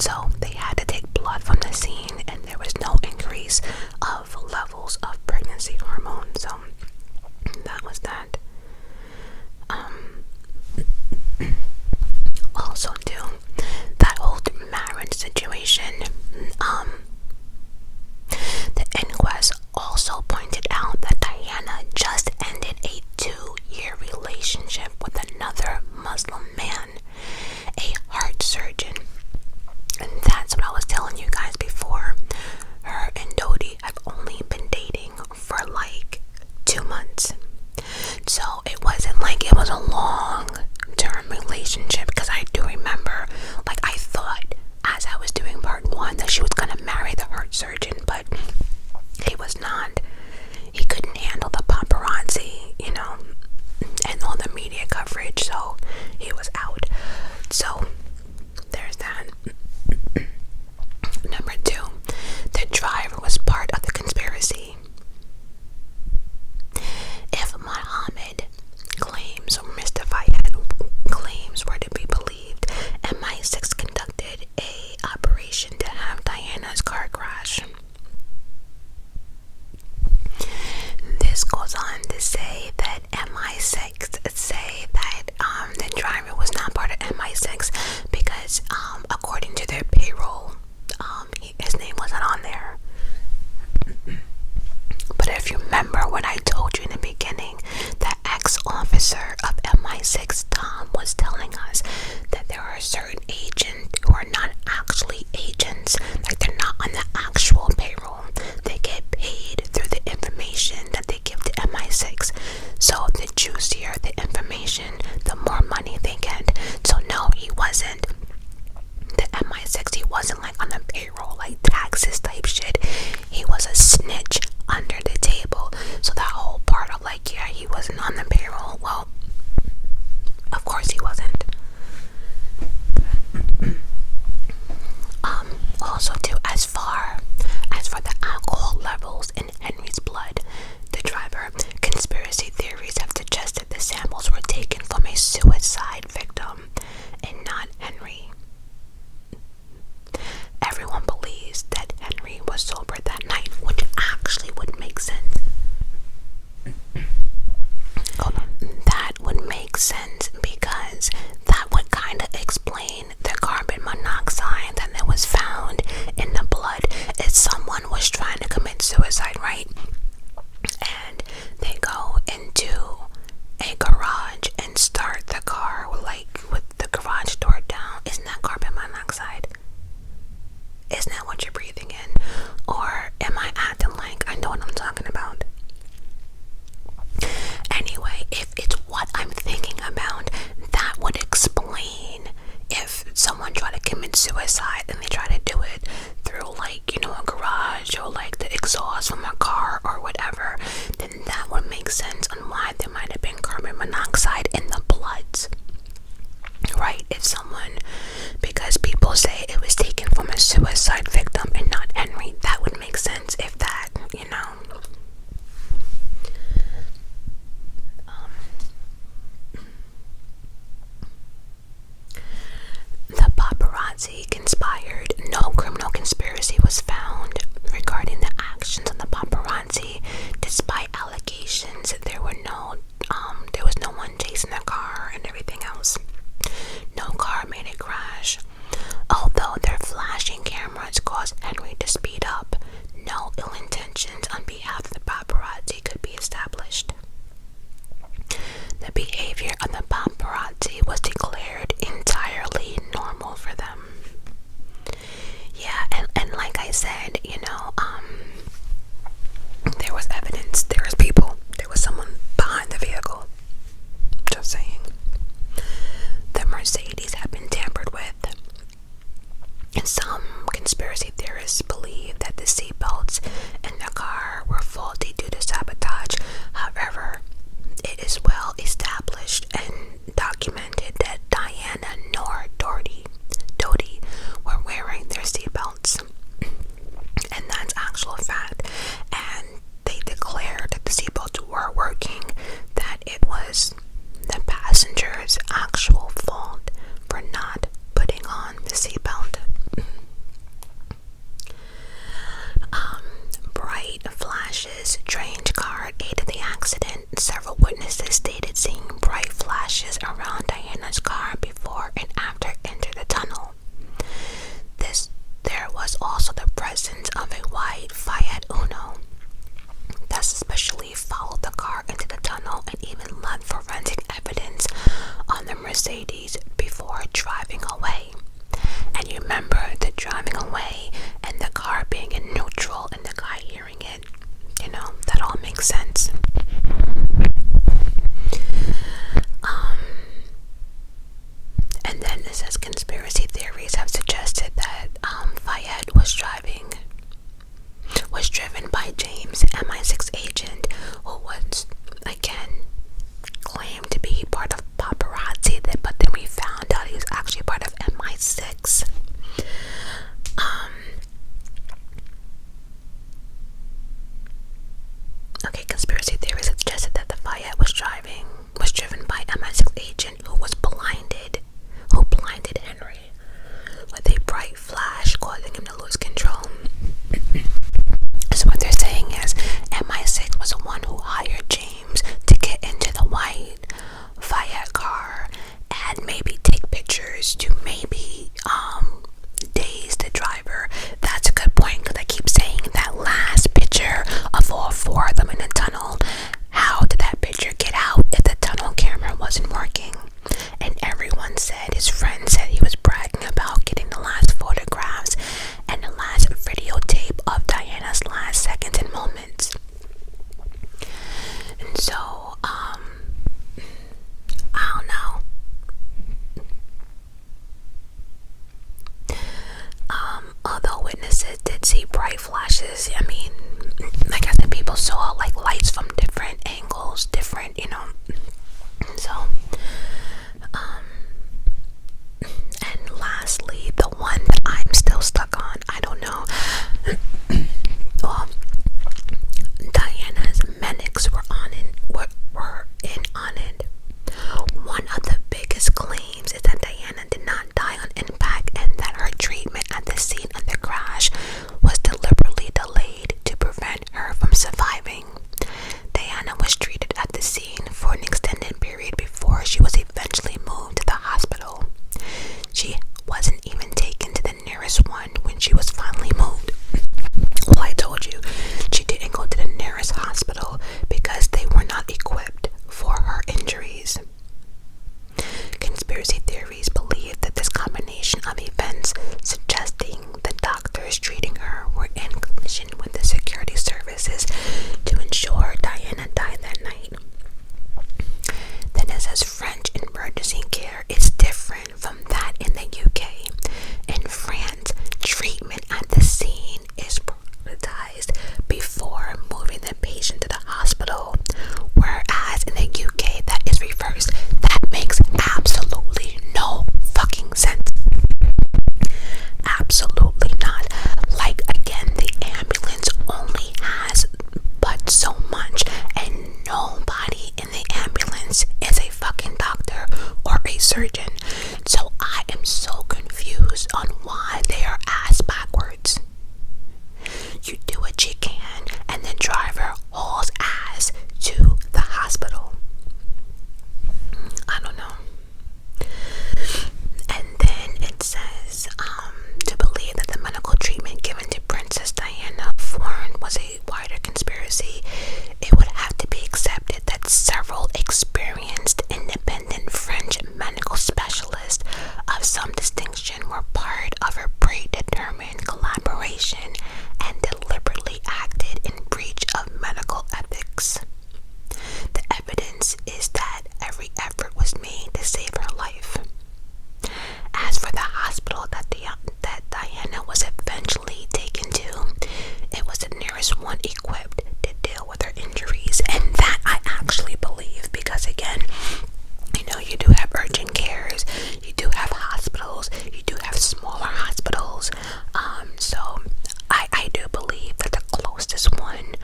So they had to take blood from the scene, and there was no increase of levels of pregnancy hormone. So that was that. Also too, that whole marriage situation, the inquest also pointed out that Diana just ended a 2-year relationship with another Muslim man, a heart surgeon. And that's what I was telling you guys before. Her and Dodie have only been dating for like 2 months. So it wasn't like it was a long-term relationship, because I do remember, like, I thought as I was doing part 1 that she was gonna marry the heart surgeon, but he was not. He couldn't handle the paparazzi, you know, and all the media coverage, so he was out. So there's that. Number 2, the driver was part of the conspiracy. If Muhammad claims, or Mr. Fiat claims, were to be believed, MI6 conducted a operation to have Diana's car crash. This goes on to say that MI6 say that the driver was not part of MI6 because according to their payroll, his name wasn't on there. But if you remember what I told you in the beginning, the ex-officer of MI6, Tom, was telling us that there are certain agents who are not actually agents, like they're not on the actual payroll. They get paid through the information that they give to MI6. So the juicier the information, the more money they get. So no, he wasn't. The MI6, he wasn't like on the payroll, like taxes type shit. He was a snitch under the table. So that whole part of like, yeah, he wasn't on the payroll, well, of course he wasn't. Also too, as for the alcohol levels in Henry's blood, the driver, conspiracy theories have suggested the samples were taken from a suicide victim and not Henry. Everyone believes that Henry was sober that night, which actually would make sense. That would make sense because that would kind of explain the carbon monoxide that was found in the blood. If someone was trying to commit suicide, right? And they go into a garage and start the car with the garage door down. Isn't that carbon monoxide? Isn't that what you're breathing in? Or am I acting like I know what I'm talking about? Anyway, if it's what I'm thinking about, that would explain if someone tried to commit suicide and they try to do it through like, you know, a garage or like the exhaust from a car or whatever, then that would make sense on why there might have been carbon monoxide in the bloods. Right? If someone, because people say it was taken from a suicide victim and not Henry, that would make sense if that, you know. The paparazzi conspired. No criminal conspiracy was found regarding the actions of the paparazzi, despite allegations there was no one chasing the car and everything else. No car made it crash. Although their flashing cameras caused Henry to speed up, no ill intentions on behalf of the paparazzi could be established. The behavior of the paparazzi was declared entirely normal for them. did see bright flashes. I mean, like I said, people saw like lights from different angles, different, so and lastly, the one that I'm still stuck on, I don't know. Well, Diana's medics were in on it. One of the biggest claims is that Diana did not die on impact and that her treatment at the scene of the crash was deliberately delayed to prevent her from surviving. Diana was treated at the scene for an extended period before she was eventually moved to the hospital. She wasn't even taken to the nearest one when she was finally moved. Well, I told you, she didn't go to the nearest hospital because they were not equipped for her injuries. Conspiracy theories believe that this combination of events suggesting the doctors treating her were in collision with the security services to ensure Diana died that night. Then it says French emergency care is different from that in the UK. In France, treatment at the scene is prioritized before moving the patient to the hospital, whereas in the UK that is reversed. That makes absolutely no fucking sense. Absolutely not. Like, again, the ambulance only has but so much, and nobody in the ambulance is a fucking doctor or a surgeon. So I am so confused on why they are ass backwards. You do what you can, and the driver hauls ass to the hospital. I don't know. And then it says, to believe that the medical treatment given to Princess Diana Florent was a wider conspiracy, it would have to be accepted that several experienced independent French medical specialists of some distinction were part of a predetermined collaboration and deliberately acted in breach of medical ethics. The evidence is that every effort was made to save her life. As for the hospital that Diana was eventually taken to, it was the nearest one equipped to deal with her injuries, and that I actually believe, because again, you do have urgent cares, you do have hospitals, you do have smaller hospitals, so I do believe that the closest one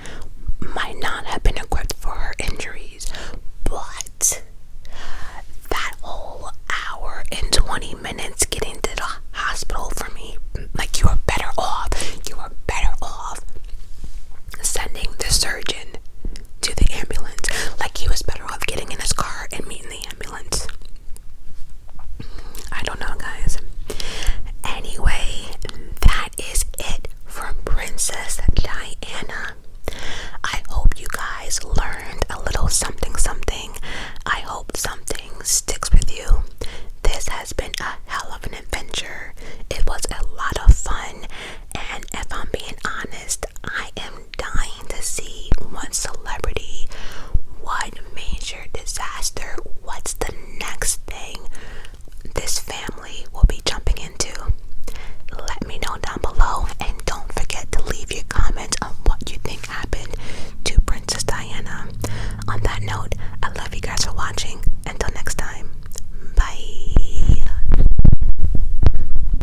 might not have been equipped for her injuries, but that whole hour and 20 minutes getting to the hospital for me, like, you are